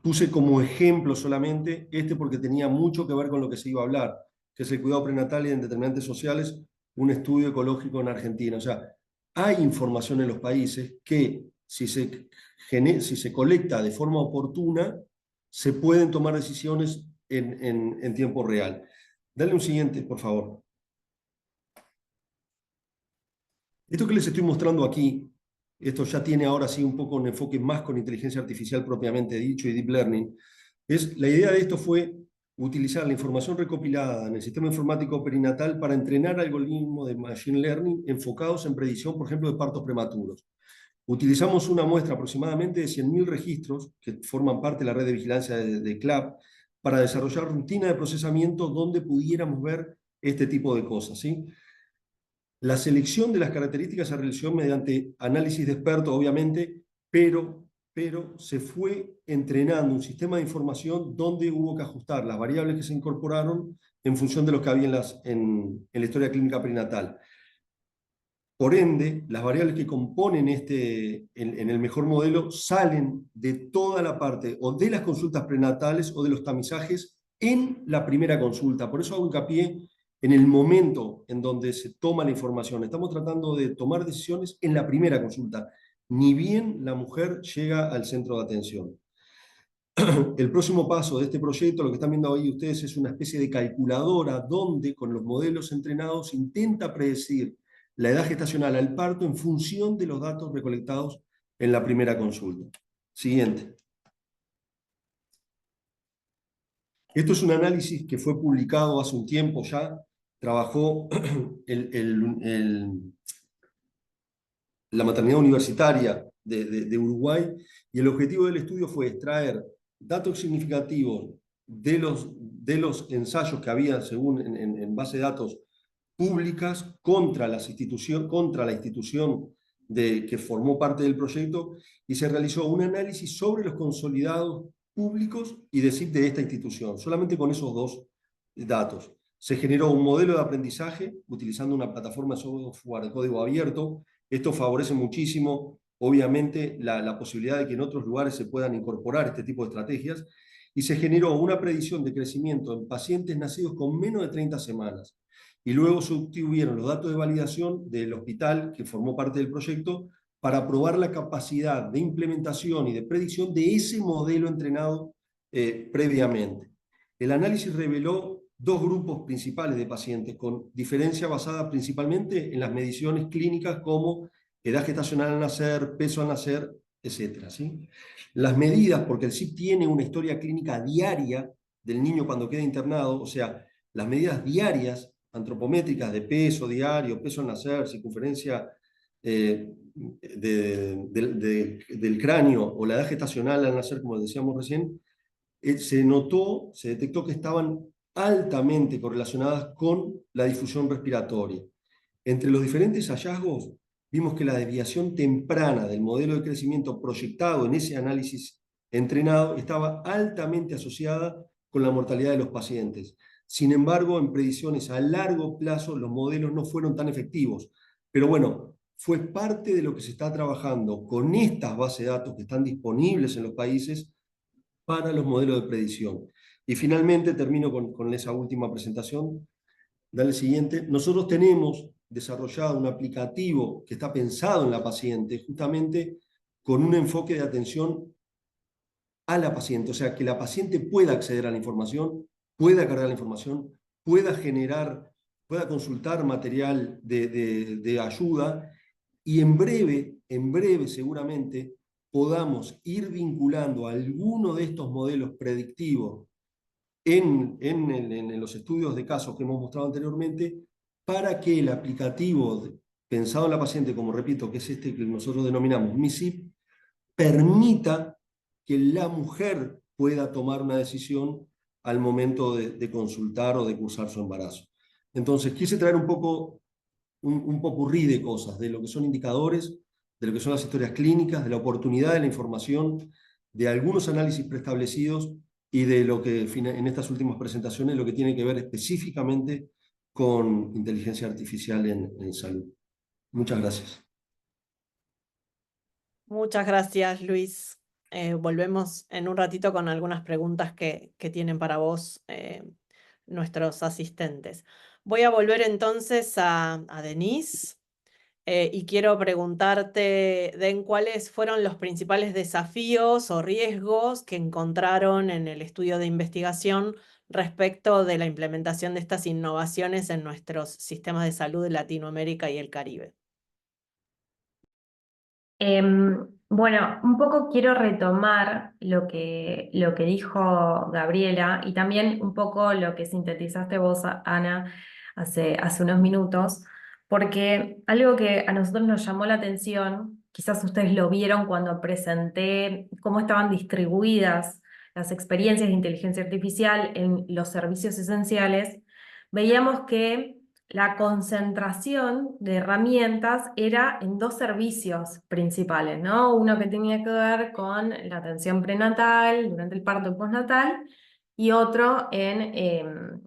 Puse como ejemplo solamente porque tenía mucho que ver con lo que se iba a hablar, que es el cuidado prenatal y en determinantes sociales, un estudio ecológico en Argentina. O sea, hay información en los países que si se colecta de forma oportuna, se pueden tomar decisiones en tiempo real. Dale un siguiente, por favor. Esto que les estoy mostrando aquí, esto ya tiene ahora sí un poco un enfoque más con inteligencia artificial propiamente dicho y deep learning, la idea de esto fue utilizar la información recopilada en el sistema informático perinatal para entrenar algoritmos de machine learning enfocados en predicción, por ejemplo, de partos prematuros. Utilizamos una muestra aproximadamente de 100.000 registros que forman parte de la red de vigilancia de CLAP para desarrollar rutina de procesamiento donde pudiéramos ver este tipo de cosas, ¿sí? La selección de las características se realizó mediante análisis de expertos, obviamente, pero se fue entrenando un sistema de información donde hubo que ajustar las variables que se incorporaron en función de lo que había en la historia clínica perinatal. Por ende, las variables que componen en el mejor modelo salen de toda la parte o de las consultas prenatales o de los tamizajes en la primera consulta. Por eso hago hincapié en el momento en donde se toma la información. Estamos tratando de tomar decisiones en la primera consulta, ni bien la mujer llega al centro de atención. El próximo paso de este proyecto, lo que están viendo ahí ustedes, es una especie de calculadora donde con los modelos entrenados intenta predecir la edad gestacional al parto en función de los datos recolectados en la primera consulta. Siguiente. Esto es un análisis que fue publicado hace un tiempo ya. Trabajó la maternidad universitaria de Uruguay, y el objetivo del estudio fue extraer datos significativos de los ensayos que había según en base de datos públicas contra la institución que formó parte del proyecto, y se realizó un análisis sobre los consolidados públicos y de SIP de esta institución. Solamente con esos dos datos se generó un modelo de aprendizaje utilizando una plataforma de software de código abierto. Esto favorece muchísimo, obviamente, la posibilidad de que en otros lugares se puedan incorporar este tipo de estrategias, y se generó una predicción de crecimiento en pacientes nacidos con menos de 30 semanas. Y luego se obtuvieron los datos de validación del hospital que formó parte del proyecto para probar la capacidad de implementación y de predicción de ese modelo entrenado previamente. El análisis reveló dos grupos principales de pacientes con diferencia basada principalmente en las mediciones clínicas como edad gestacional al nacer, peso al nacer, etc. ¿sí? Las medidas, porque el SIP tiene una historia clínica diaria del niño cuando queda internado, o sea, las medidas diarias antropométricas de peso diario, peso al nacer, circunferencia del cráneo o la edad gestacional al nacer, como decíamos recién, se detectó que estaban altamente correlacionadas con la difusión respiratoria. Entre los diferentes hallazgos, vimos que la desviación temprana del modelo de crecimiento proyectado en ese análisis entrenado estaba altamente asociada con la mortalidad de los pacientes. Sin embargo, en predicciones a largo plazo, los modelos no fueron tan efectivos. Pero bueno, fue parte de lo que se está trabajando con estas bases de datos que están disponibles en los países para los modelos de predicción. Y finalmente termino con esa última presentación. Dale siguiente. Nosotros tenemos desarrollado un aplicativo que está pensado en la paciente, justamente con un enfoque de atención a la paciente. O sea, que la paciente pueda acceder a la información, pueda cargar la información, pueda consultar material de ayuda, y en breve seguramente podamos ir vinculando alguno de estos modelos predictivos en los estudios de casos que hemos mostrado anteriormente, para que el aplicativo pensado en la paciente, como repito, que es este que nosotros denominamos MISIP, permita que la mujer pueda tomar una decisión al momento de consultar o de cursar su embarazo. Entonces, quise traer un poco un popurrí de cosas, de lo que son indicadores, de lo que son las historias clínicas, de la oportunidad de la información, de algunos análisis preestablecidos y de lo que en estas últimas presentaciones, lo que tiene que ver específicamente con inteligencia artificial en salud. Muchas gracias. Muchas gracias, Luis. Volvemos en un ratito con algunas preguntas que tienen para vos nuestros asistentes. Voy a volver entonces a Denise y quiero preguntarte, Den, ¿cuáles fueron los principales desafíos o riesgos que encontraron en el estudio de investigación respecto de la implementación de estas innovaciones en nuestros sistemas de salud de Latinoamérica y el Caribe? Bueno, un poco quiero retomar lo que dijo Gabriela y también un poco lo que sintetizaste vos, Ana, hace unos minutos, porque algo que a nosotros nos llamó la atención, quizás ustedes lo vieron cuando presenté cómo estaban distribuidas las experiencias de inteligencia artificial en los servicios esenciales, veíamos que la concentración de herramientas era en dos servicios principales, ¿no? Uno que tenía que ver con la atención prenatal, durante el parto y postnatal, y otro en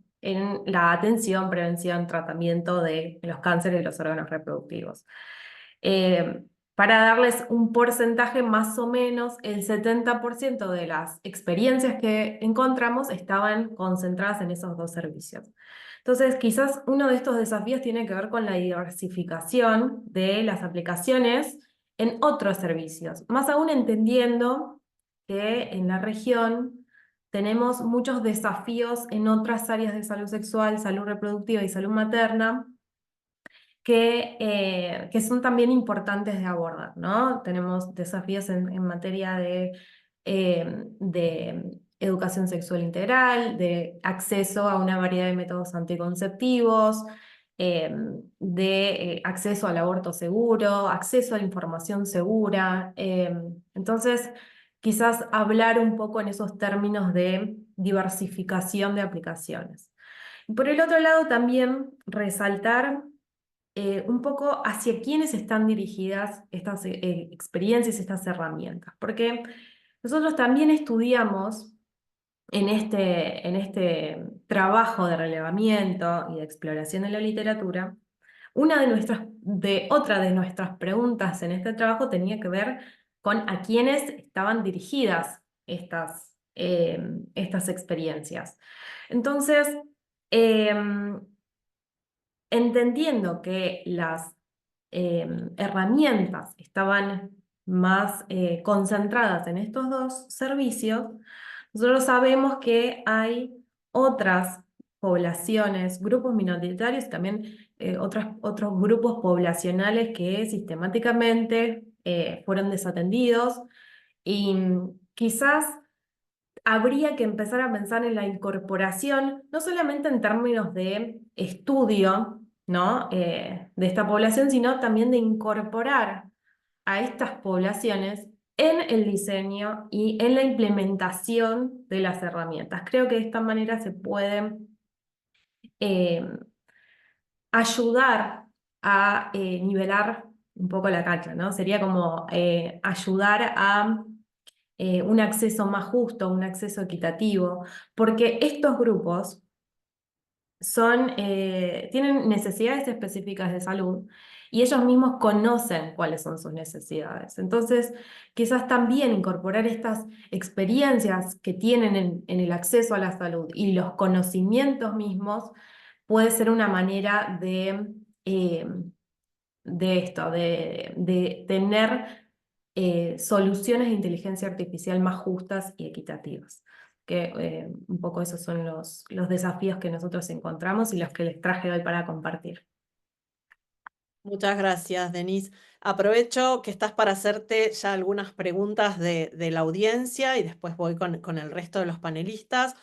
la atención, prevención, tratamiento de los cánceres de los órganos reproductivos. Para darles un porcentaje, más o menos el 70% de las experiencias que encontramos estaban concentradas en esos dos servicios. Entonces, quizás uno de estos desafíos tiene que ver con la diversificación de las aplicaciones en otros servicios, más aún entendiendo que en la región tenemos muchos desafíos en otras áreas de salud sexual, salud reproductiva y salud materna, que son también importantes de abordar, ¿no? Tenemos desafíos en materia de educación sexual integral, de acceso a una variedad de métodos anticonceptivos, de acceso al aborto seguro, acceso a la información segura. Entonces, quizás hablar un poco en esos términos de diversificación de aplicaciones. Por el otro lado, también resaltar un poco hacia quiénes están dirigidas estas experiencias, estas herramientas. Porque nosotros también estudiamos en este trabajo de relevamiento y de exploración de la literatura, otra de nuestras preguntas en este trabajo tenía que ver con a quiénes estaban dirigidas estas experiencias. Entonces, entendiendo que las herramientas estaban más concentradas en estos dos servicios, nosotros sabemos que hay otras poblaciones, grupos minoritarios y también otros grupos poblacionales que sistemáticamente fueron desatendidos y quizás habría que empezar a pensar en la incorporación, no solamente en términos de estudio, ¿no? De esta población, sino también de incorporar a estas poblaciones en el diseño y en la implementación de las herramientas. Creo que de esta manera se puede ayudar a nivelar un poco la cancha, ¿no? Sería como ayudar a un acceso más justo, un acceso equitativo, porque estos grupos tienen necesidades específicas de salud y ellos mismos conocen cuáles son sus necesidades. Entonces, quizás también incorporar estas experiencias que tienen en el acceso a la salud y los conocimientos mismos puede ser una manera de tener soluciones de inteligencia artificial más justas y equitativas. Que un poco esos son los desafíos que nosotros encontramos y los que les traje hoy para compartir. Muchas gracias, Denise. Aprovecho que estás para hacerte ya algunas preguntas de la audiencia y después voy con el resto de los panelistas.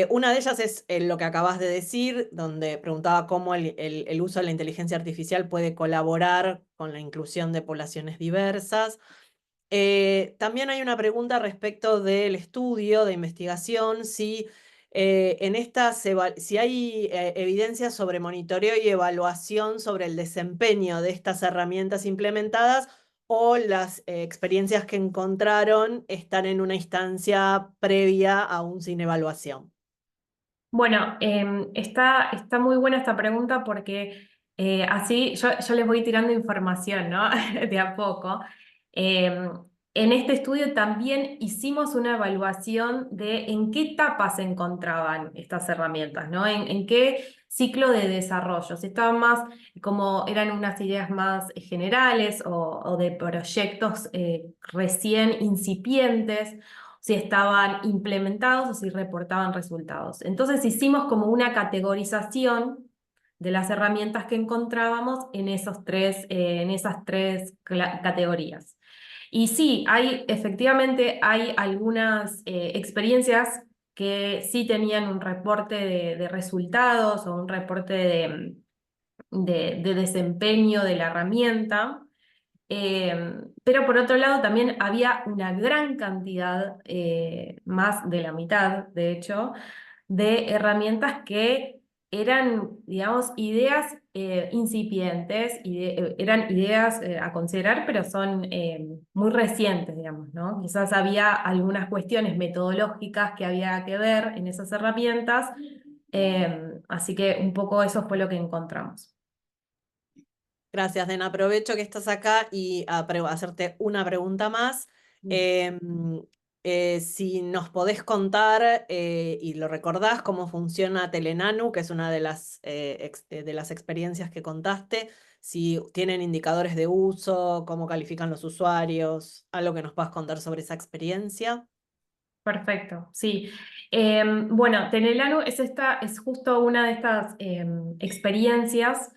Una de ellas es lo que acabas de decir, donde preguntaba cómo el uso de la inteligencia artificial puede colaborar con la inclusión de poblaciones diversas. También hay una pregunta respecto del estudio de investigación, si en esta si hay evidencia sobre monitoreo y evaluación sobre el desempeño de estas herramientas implementadas o las experiencias que encontraron están en una instancia previa aún sin evaluación. Bueno, está muy buena esta pregunta porque así yo les voy tirando información, ¿no? De a poco. Em, en este estudio también hicimos una evaluación de en qué etapa se encontraban estas herramientas, ¿no? En qué ciclo de desarrollo. Si estaban más, como eran unas ideas más generales o de proyectos recién incipientes, si estaban implementados o si reportaban resultados. Entonces hicimos como una categorización de las herramientas que encontrábamos en esas tres categorías. Y sí, efectivamente hay algunas experiencias que sí tenían un reporte de resultados o un reporte de desempeño de la herramienta. Pero por otro lado también había una gran cantidad, más de la mitad, de hecho, de herramientas que eran, digamos, ideas incipientes, eran ideas a considerar, pero son muy recientes, digamos, ¿no? Quizás había algunas cuestiones metodológicas que había que ver en esas herramientas, así que un poco eso fue lo que encontramos. Gracias, Den. Aprovecho que estás acá y hacerte una pregunta más. Em, si nos podés contar y lo recordás cómo funciona Telenanu, que es una de de las experiencias que contaste, si tienen indicadores de uso, cómo califican los usuarios, algo que nos puedas contar sobre esa experiencia. Perfecto, sí. Bueno, Telenanu es justo una de estas experiencias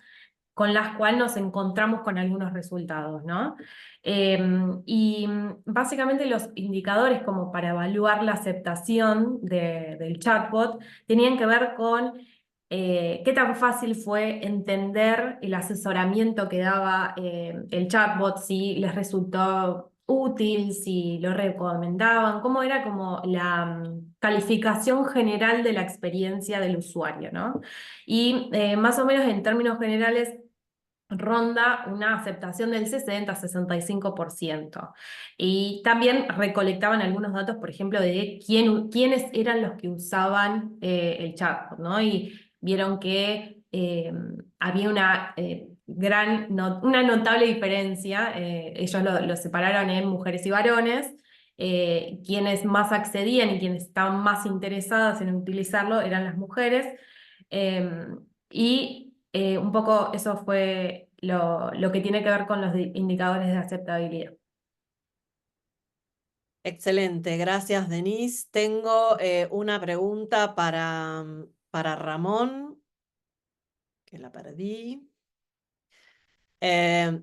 con las cuales nos encontramos con algunos resultados, ¿no? Y básicamente los indicadores como para evaluar la aceptación del chatbot tenían que ver con qué tan fácil fue entender el asesoramiento que daba el chatbot, si les resultó útil, si lo recomendaban, cómo era como la calificación general de la experiencia del usuario, ¿no? Y más o menos en términos generales ronda una aceptación del 60-65%. Y también recolectaban algunos datos, por ejemplo, de quiénes eran los que usaban el chatbot, ¿no? Y vieron que había una una notable diferencia. Ellos lo separaron en mujeres y varones. Quienes más accedían y quienes estaban más interesadas en utilizarlo eran las mujeres. Y un poco eso fue lo que tiene que ver con los indicadores de aceptabilidad. Excelente, gracias, Denise. Tengo una pregunta para Ramón, que la perdí.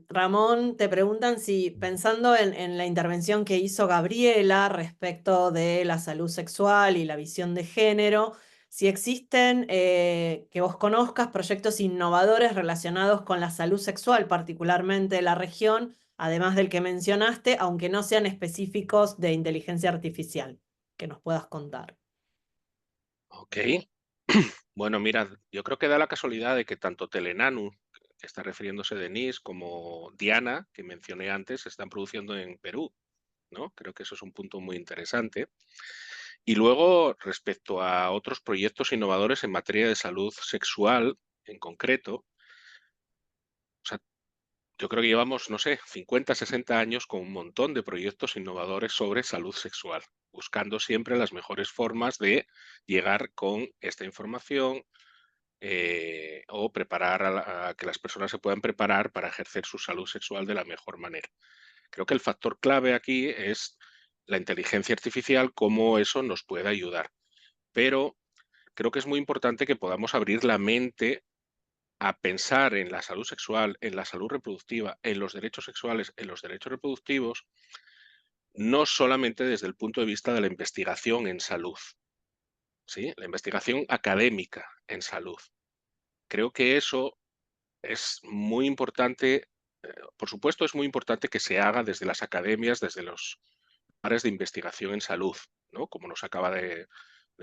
Ramón, te preguntan si, pensando en la intervención que hizo Gabriela respecto de la salud sexual y la visión de género, si existen, que vos conozcas, proyectos innovadores relacionados con la salud sexual, particularmente de la región, además del que mencionaste, aunque no sean específicos de inteligencia artificial, que nos puedas contar. Ok. Bueno, mirad, yo creo que da la casualidad de que tanto Telenanu, que está refiriéndose Denise, como Diana, que mencioné antes, se están produciendo en Perú, ¿no? Creo que eso es un punto muy interesante. Y luego, respecto a otros proyectos innovadores en materia de salud sexual, en concreto, o sea, yo creo que llevamos, no sé, 50, 60 años con un montón de proyectos innovadores sobre salud sexual, buscando siempre las mejores formas de llegar con esta información o preparar a que las personas se puedan preparar para ejercer su salud sexual de la mejor manera. Creo que el factor clave aquí es la inteligencia artificial, cómo eso nos puede ayudar. Pero creo que es muy importante que podamos abrir la mente a pensar en la salud sexual, en la salud reproductiva, en los derechos sexuales, en los derechos reproductivos, no solamente desde el punto de vista de la investigación en salud, ¿sí? La investigación académica en salud. Creo que eso es muy importante. Por supuesto, es muy importante que se haga desde las academias, desde los áreas de investigación en salud, ¿no? Como nos acaba de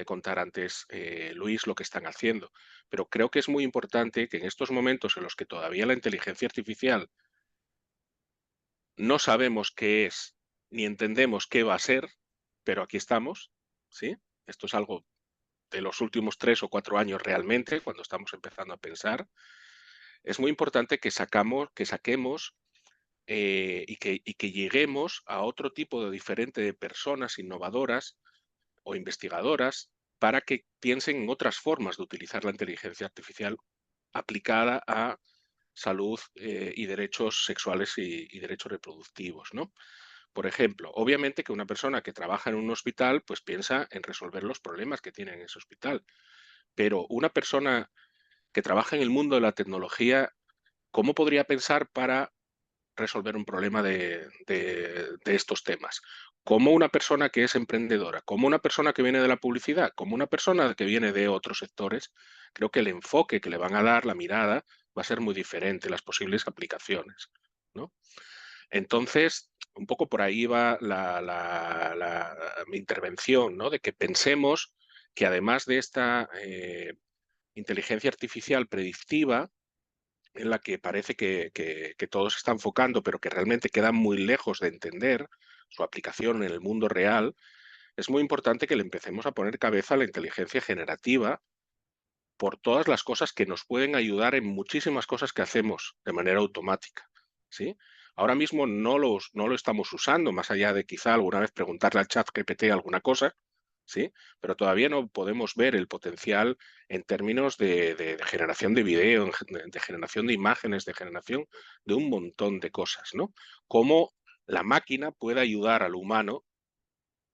contar antes Luis lo que están haciendo. Pero creo que es muy importante que en estos momentos en los que todavía la inteligencia artificial no sabemos qué es ni entendemos qué va a ser, pero aquí estamos, ¿sí? Esto es algo de los últimos 3 o 4 años realmente, cuando estamos empezando a pensar. Es muy importante que saquemos y que lleguemos a otro tipo de diferente de personas innovadoras o investigadoras para que piensen en otras formas de utilizar la inteligencia artificial aplicada a salud y derechos sexuales y derechos reproductivos, ¿no? Por ejemplo, obviamente que una persona que trabaja en un hospital pues piensa en resolver los problemas que tiene en ese hospital, pero una persona que trabaja en el mundo de la tecnología, ¿cómo podría pensar para resolver un problema de estos temas? Como una persona que es emprendedora, como una persona que viene de la publicidad, como una persona que viene de otros sectores, creo que el enfoque que le van a dar, la mirada, va a ser muy diferente, las posibles aplicaciones, ¿no? Entonces, un poco por ahí va mi intervención, ¿no? De que pensemos que además de esta inteligencia artificial predictiva, en la que parece que todo se está enfocando, pero que realmente queda muy lejos de entender su aplicación en el mundo real, es muy importante que le empecemos a poner cabeza a la inteligencia generativa por todas las cosas que nos pueden ayudar en muchísimas cosas que hacemos de manera automática, ¿sí? Ahora mismo no lo estamos usando, más allá de quizá alguna vez preguntarle al chat GPT alguna cosa, ¿sí? Pero todavía no podemos ver el potencial en términos de generación de video, de generación de imágenes, de generación de un montón de cosas, ¿no? Cómo la máquina puede ayudar al humano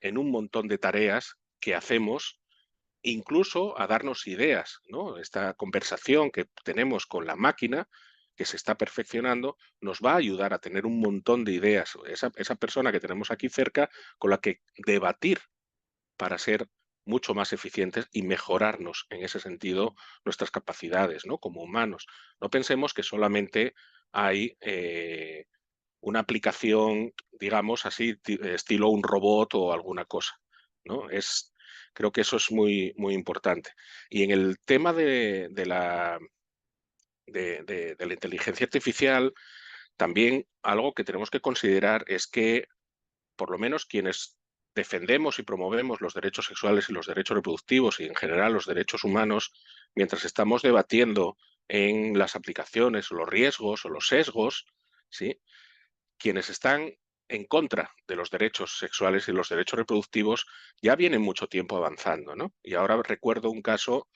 en un montón de tareas que hacemos, incluso a darnos ideas, ¿no? Esta conversación que tenemos con la máquina, que se está perfeccionando, nos va a ayudar a tener un montón de ideas. Esa persona que tenemos aquí cerca con la que debatir para ser mucho más eficientes y mejorarnos en ese sentido nuestras capacidades, ¿no? Como humanos. No pensemos que solamente hay una aplicación, digamos así, estilo un robot o alguna cosa, ¿no? Creo que eso es muy, muy importante. Y en el tema de la inteligencia artificial, también algo que tenemos que considerar es que por lo menos quienes defendemos y promovemos los derechos sexuales y los derechos reproductivos y en general los derechos humanos, mientras estamos debatiendo en las aplicaciones o los riesgos o los sesgos, ¿sí? Quienes están en contra de los derechos sexuales y los derechos reproductivos ya vienen mucho tiempo avanzando, ¿no? Y ahora recuerdo un caso,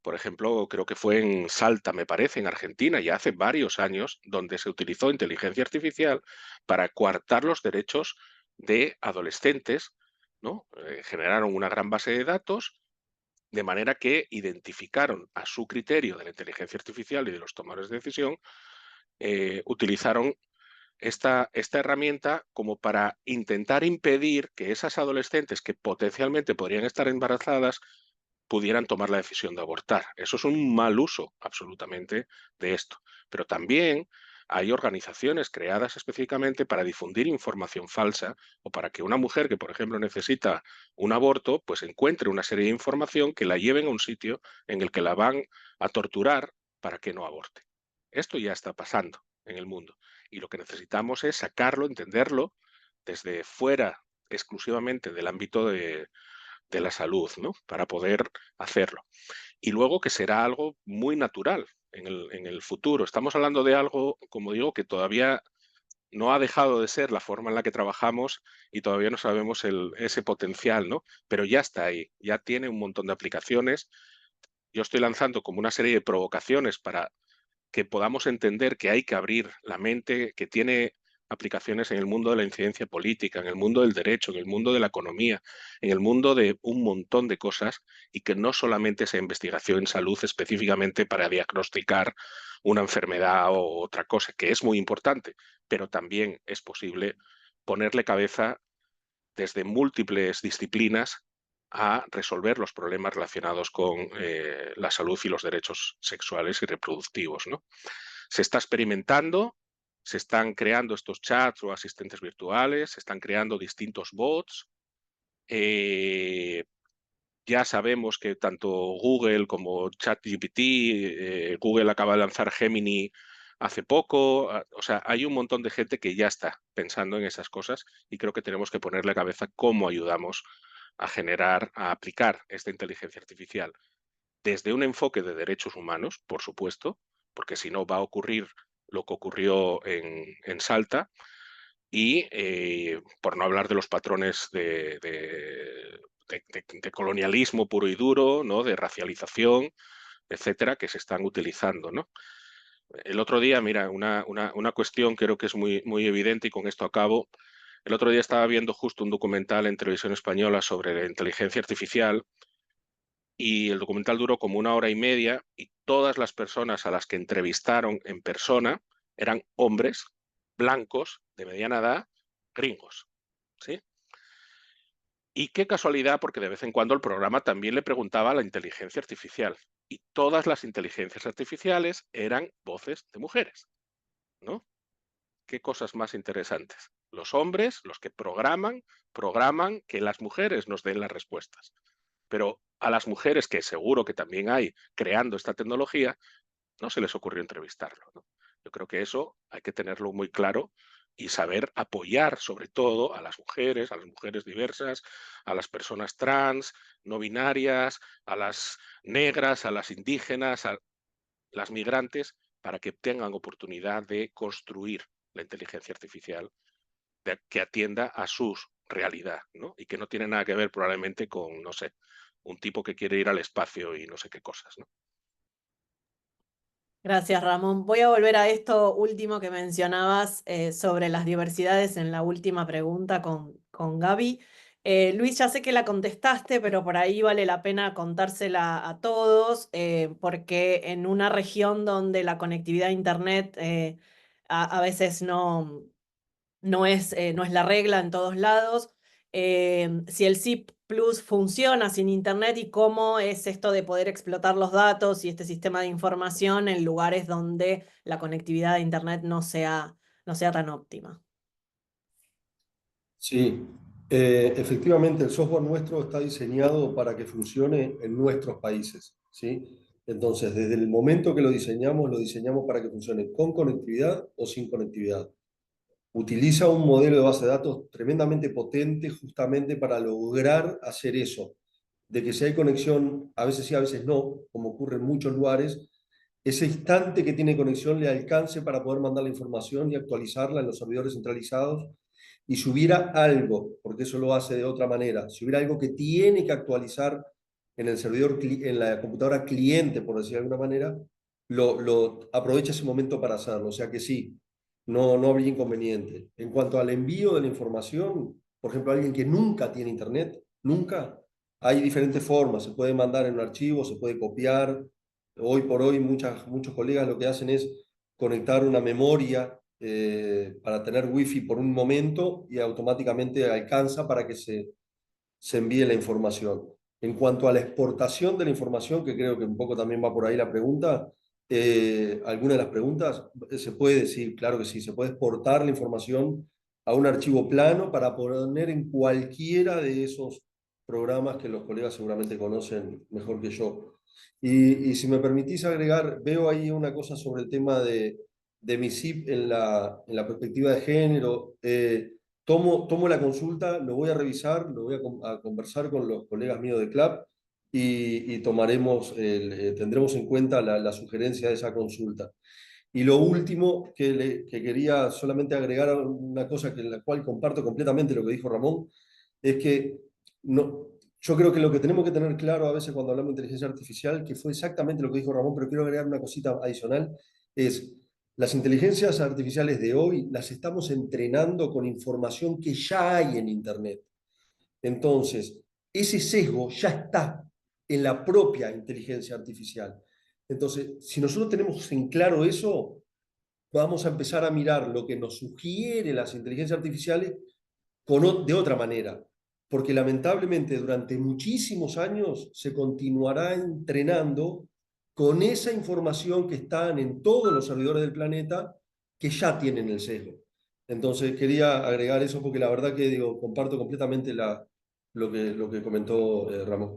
por ejemplo, creo que fue en Salta, me parece, en Argentina, ya hace varios años, donde se utilizó inteligencia artificial para coartar los derechos de adolescentes, ¿no? Generaron una gran base de datos, de manera que identificaron a su criterio de la inteligencia artificial y de los tomadores de decisión, utilizaron esta herramienta como para intentar impedir que esas adolescentes que potencialmente podrían estar embarazadas pudieran tomar la decisión de abortar. Eso es un mal uso absolutamente de esto. Pero también hay organizaciones creadas específicamente para difundir información falsa o para que una mujer que, por ejemplo, necesita un aborto, pues encuentre una serie de información que la lleven a un sitio en el que la van a torturar para que no aborte. Esto ya está pasando en el mundo y lo que necesitamos es sacarlo, entenderlo desde fuera exclusivamente del ámbito de la salud, ¿no? Para poder hacerlo. Y luego que será algo muy natural en el futuro. Estamos hablando de algo, como digo, que todavía no ha dejado de ser la forma en la que trabajamos y todavía no sabemos ese potencial, ¿no? Pero ya está ahí, ya tiene un montón de aplicaciones. Yo estoy lanzando como una serie de provocaciones para que podamos entender que hay que abrir la mente, que tiene aplicaciones en el mundo de la incidencia política, en el mundo del derecho, en el mundo de la economía, en el mundo de un montón de cosas, y que no solamente sea investigación en salud específicamente para diagnosticar una enfermedad o otra cosa, que es muy importante, pero también es posible ponerle cabeza desde múltiples disciplinas a resolver los problemas relacionados con la salud y los derechos sexuales y reproductivos, ¿no? Se está experimentando, se están creando estos chats o asistentes virtuales, se están creando distintos bots. Ya sabemos que tanto Google como ChatGPT, Google acaba de lanzar Gemini hace poco, o sea, hay un montón de gente que ya está pensando en esas cosas y creo que tenemos que ponerle a cabeza cómo ayudamos a generar, a aplicar esta inteligencia artificial desde un enfoque de derechos humanos, por supuesto, porque si no va a ocurrir lo que ocurrió en Salta, y por no hablar de los patrones de colonialismo puro y duro, ¿no? De racialización, etcétera, que se están utilizando, ¿no? El otro día, mira, una cuestión creo que es muy, muy evidente y con esto acabo. El otro día estaba viendo justo un documental en televisión española sobre la inteligencia artificial y el documental duró como 1 hora y media y todas las personas a las que entrevistaron en persona eran hombres blancos de mediana edad, gringos, ¿sí? Y qué casualidad, porque de vez en cuando el programa también le preguntaba a la inteligencia artificial y todas las inteligencias artificiales eran voces de mujeres, ¿no? Qué cosas más interesantes. Los hombres, los que programan que las mujeres nos den las respuestas. Pero a las mujeres, que seguro que también hay creando esta tecnología, no se les ocurrió entrevistarlo, ¿no? Yo creo que eso hay que tenerlo muy claro y saber apoyar sobre todo a las mujeres diversas, a las personas trans, no binarias, a las negras, a las indígenas, a las migrantes, para que tengan oportunidad de construir la inteligencia artificial que atienda a su realidad, ¿no? Y que no tiene nada que ver probablemente con, no sé, un tipo que quiere ir al espacio y no sé qué cosas, ¿no? Gracias, Ramón. Voy a volver a esto último que mencionabas sobre las diversidades en la última pregunta con Gaby. Luis, ya sé que la contestaste, pero por ahí vale la pena contársela a todos, porque en una región donde la conectividad a Internet a veces no es la regla en todos lados. Si el SIP Plus funciona sin Internet y cómo es esto de poder explotar los datos y este sistema de información en lugares donde la conectividad de Internet no sea tan óptima. Sí, efectivamente el software nuestro está diseñado para que funcione en nuestros países, ¿sí? Entonces, desde el momento que lo diseñamos para que funcione con conectividad o sin conectividad. Utiliza un modelo de base de datos tremendamente potente justamente para lograr hacer eso, de que si hay conexión, a veces sí, a veces no, como ocurre en muchos lugares, ese instante que tiene conexión le alcance para poder mandar la información y actualizarla en los servidores centralizados. Y si hubiera algo, porque eso lo hace de otra manera, si hubiera algo que tiene que actualizar en el servidor, en la computadora cliente, por decir de alguna manera, lo aprovecha ese momento para hacerlo. O sea que sí, no habría inconveniente. En cuanto al envío de la información, por ejemplo, alguien que nunca tiene internet, nunca, hay diferentes formas. Se puede mandar en un archivo, se puede copiar. Hoy por hoy muchos colegas lo que hacen es conectar una memoria para tener wifi por un momento y automáticamente alcanza para que se envíe la información. En cuanto a la exportación de la información, que creo que un poco también va por ahí la pregunta, alguna de las preguntas, se puede decir, claro que sí, se puede exportar la información a un archivo plano para poner en cualquiera de esos programas que los colegas seguramente conocen mejor que yo. Y si me permitís agregar, veo ahí una cosa sobre el tema de mi SIP en la perspectiva de género. Tomo la consulta, lo voy a revisar, lo voy a conversar con los colegas míos de CLAP y tendremos en cuenta la sugerencia de esa consulta. Y lo último que quería solamente agregar una cosa en la cual comparto completamente lo que dijo Ramón, es que yo creo que lo que tenemos que tener claro a veces cuando hablamos de inteligencia artificial, que fue exactamente lo que dijo Ramón, pero quiero agregar una cosita adicional, es Las inteligencias artificiales de hoy las estamos entrenando con información que ya hay en Internet. Entonces, ese sesgo ya está en la propia inteligencia artificial. Entonces, si nosotros tenemos en claro eso, vamos a empezar a mirar lo que nos sugiere las inteligencias artificiales de otra manera, porque lamentablemente durante muchísimos años se continuará entrenando con esa información que están en todos los servidores del planeta que ya tienen el sesgo. Entonces quería agregar eso porque la verdad que digo, comparto completamente lo que comentó Ramón.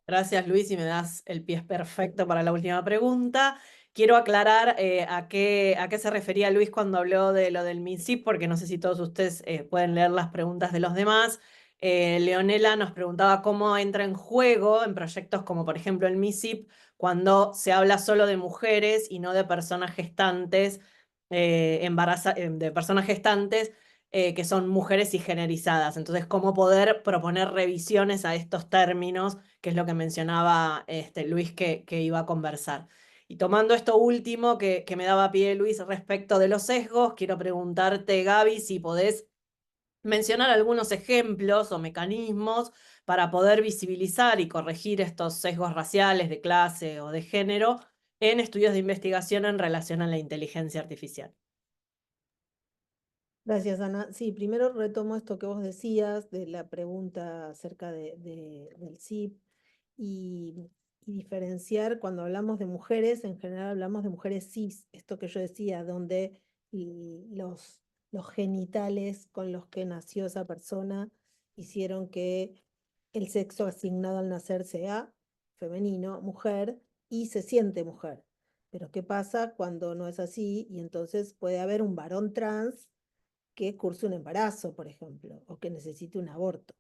Gracias, Luis, y me das el pie perfecto para la última pregunta. Quiero aclarar a qué se refería Luis cuando habló de lo del MINSIP, porque no sé si todos ustedes pueden leer las preguntas de los demás. Leonela nos preguntaba cómo entra en juego en proyectos como, por ejemplo, el MISIP, cuando se habla solo de mujeres y no de personas gestantes, de personas gestantes que son mujeres y generizadas. Entonces, cómo poder proponer revisiones a estos términos, que es lo que mencionaba Luis que iba a conversar. Y tomando esto último que me daba pie Luis respecto de los sesgos, quiero preguntarte, Gaby, si podés mencionar algunos ejemplos o mecanismos para poder visibilizar y corregir estos sesgos raciales, de clase o de género en estudios de investigación en relación a la inteligencia artificial. Gracias, Ana. Sí, primero retomo esto que vos decías de la pregunta acerca del SIP y diferenciar cuando hablamos de mujeres, en general hablamos de mujeres cis, esto que yo decía, donde los genitales con los que nació esa persona hicieron que el sexo asignado al nacer sea femenino, mujer, y se siente mujer. Pero ¿qué pasa cuando no es así? Y entonces puede haber un varón trans que curse un embarazo, por ejemplo, o que necesite un aborto.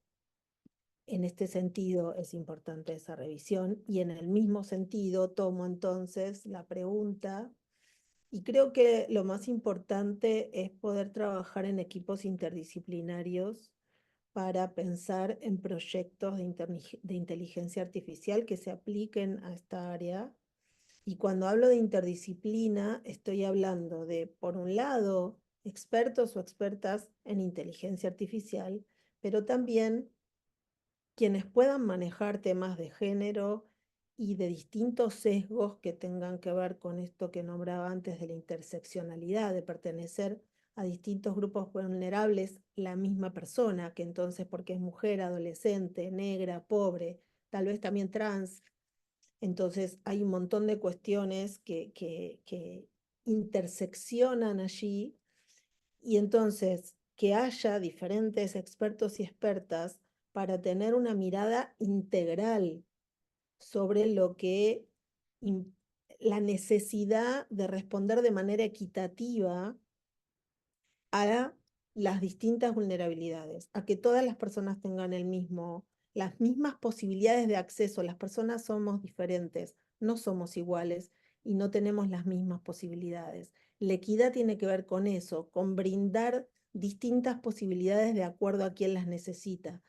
En este sentido es importante esa revisión y en el mismo sentido tomo entonces la pregunta y creo que lo más importante es poder trabajar en equipos interdisciplinarios para pensar en proyectos de inteligencia artificial que se apliquen a esta área. Y cuando hablo de interdisciplina, estoy hablando de, por un lado, expertos o expertas en inteligencia artificial, pero también quienes puedan manejar temas de género y de distintos sesgos que tengan que ver con esto que nombraba antes de la interseccionalidad, de pertenecer a distintos grupos vulnerables, la misma persona, que entonces porque es mujer, adolescente, negra, pobre, tal vez también trans. Entonces hay un montón de cuestiones que interseccionan allí y entonces que haya diferentes expertos y expertas para tener una mirada integral sobre lo que la necesidad de responder de manera equitativa a las distintas vulnerabilidades, a que todas las personas tengan las mismas posibilidades de acceso. Las personas somos diferentes, no somos iguales y no tenemos las mismas posibilidades. La equidad tiene que ver con eso, con brindar distintas posibilidades de acuerdo a quien las necesita.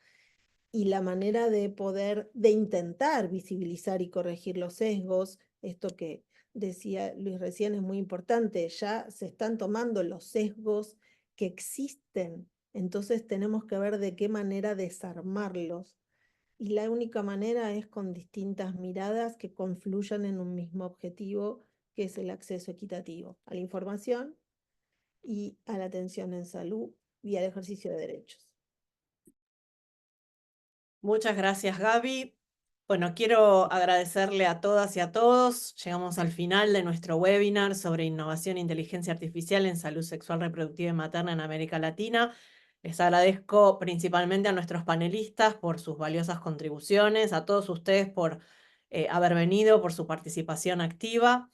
Y la manera de intentar visibilizar y corregir los sesgos, esto que decía Luis recién es muy importante, ya se están tomando los sesgos que existen, entonces tenemos que ver de qué manera desarmarlos. Y la única manera es con distintas miradas que confluyan en un mismo objetivo, que es el acceso equitativo a la información y a la atención en salud y al ejercicio de derechos. Muchas gracias, Gaby. Bueno, quiero agradecerle a todas y a todos. Llegamos al final de nuestro webinar sobre innovación e inteligencia artificial en salud sexual, reproductiva y materna en América Latina. Les agradezco principalmente a nuestros panelistas por sus valiosas contribuciones, a todos ustedes por haber venido, por su participación activa.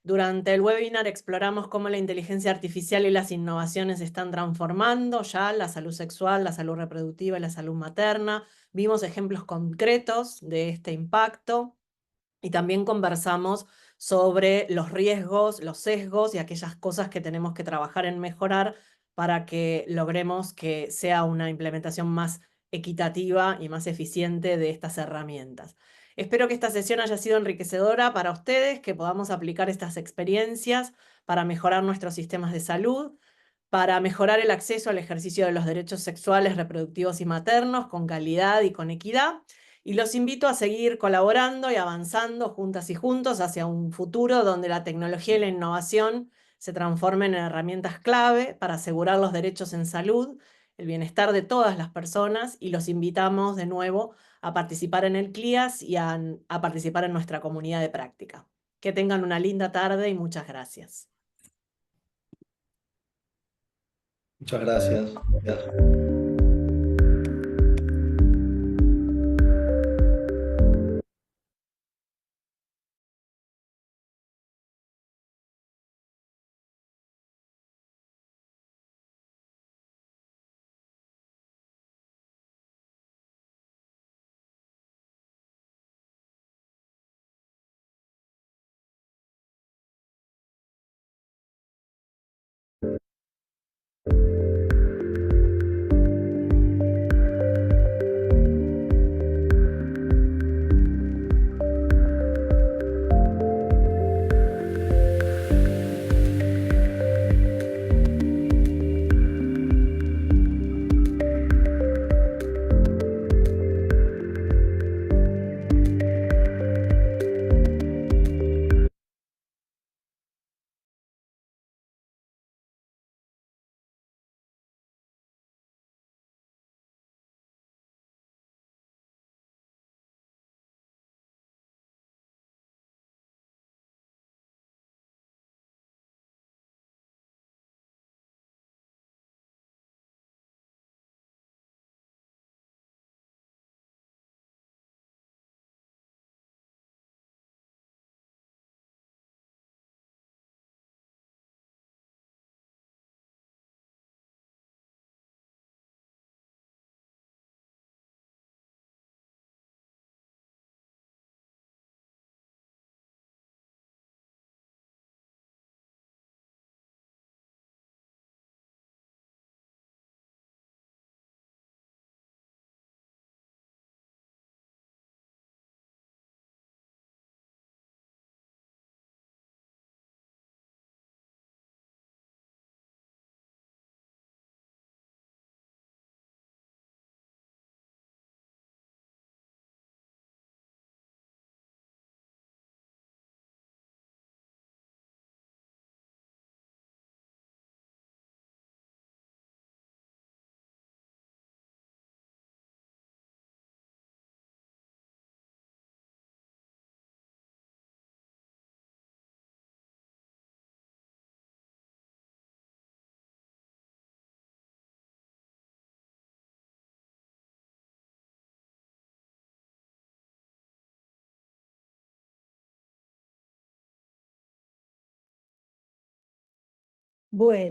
Durante el webinar exploramos cómo la inteligencia artificial y las innovaciones están transformando ya la salud sexual, la salud reproductiva y la salud materna. Vimos ejemplos concretos de este impacto y también conversamos sobre los riesgos, los sesgos y aquellas cosas que tenemos que trabajar en mejorar para que logremos que sea una implementación más equitativa y más eficiente de estas herramientas. Espero que esta sesión haya sido enriquecedora para ustedes, que podamos aplicar estas experiencias para mejorar nuestros sistemas de salud, para mejorar el acceso al ejercicio de los derechos sexuales, reproductivos y maternos con calidad y con equidad. Y los invito a seguir colaborando y avanzando juntas y juntos hacia un futuro donde la tecnología y la innovación se transformen en herramientas clave para asegurar los derechos en salud, el bienestar de todas las personas, y los invitamos de nuevo a participar en el CLIAS y a participar en nuestra comunidad de práctica. Que tengan una linda tarde y muchas gracias. Muchas gracias. Bueno.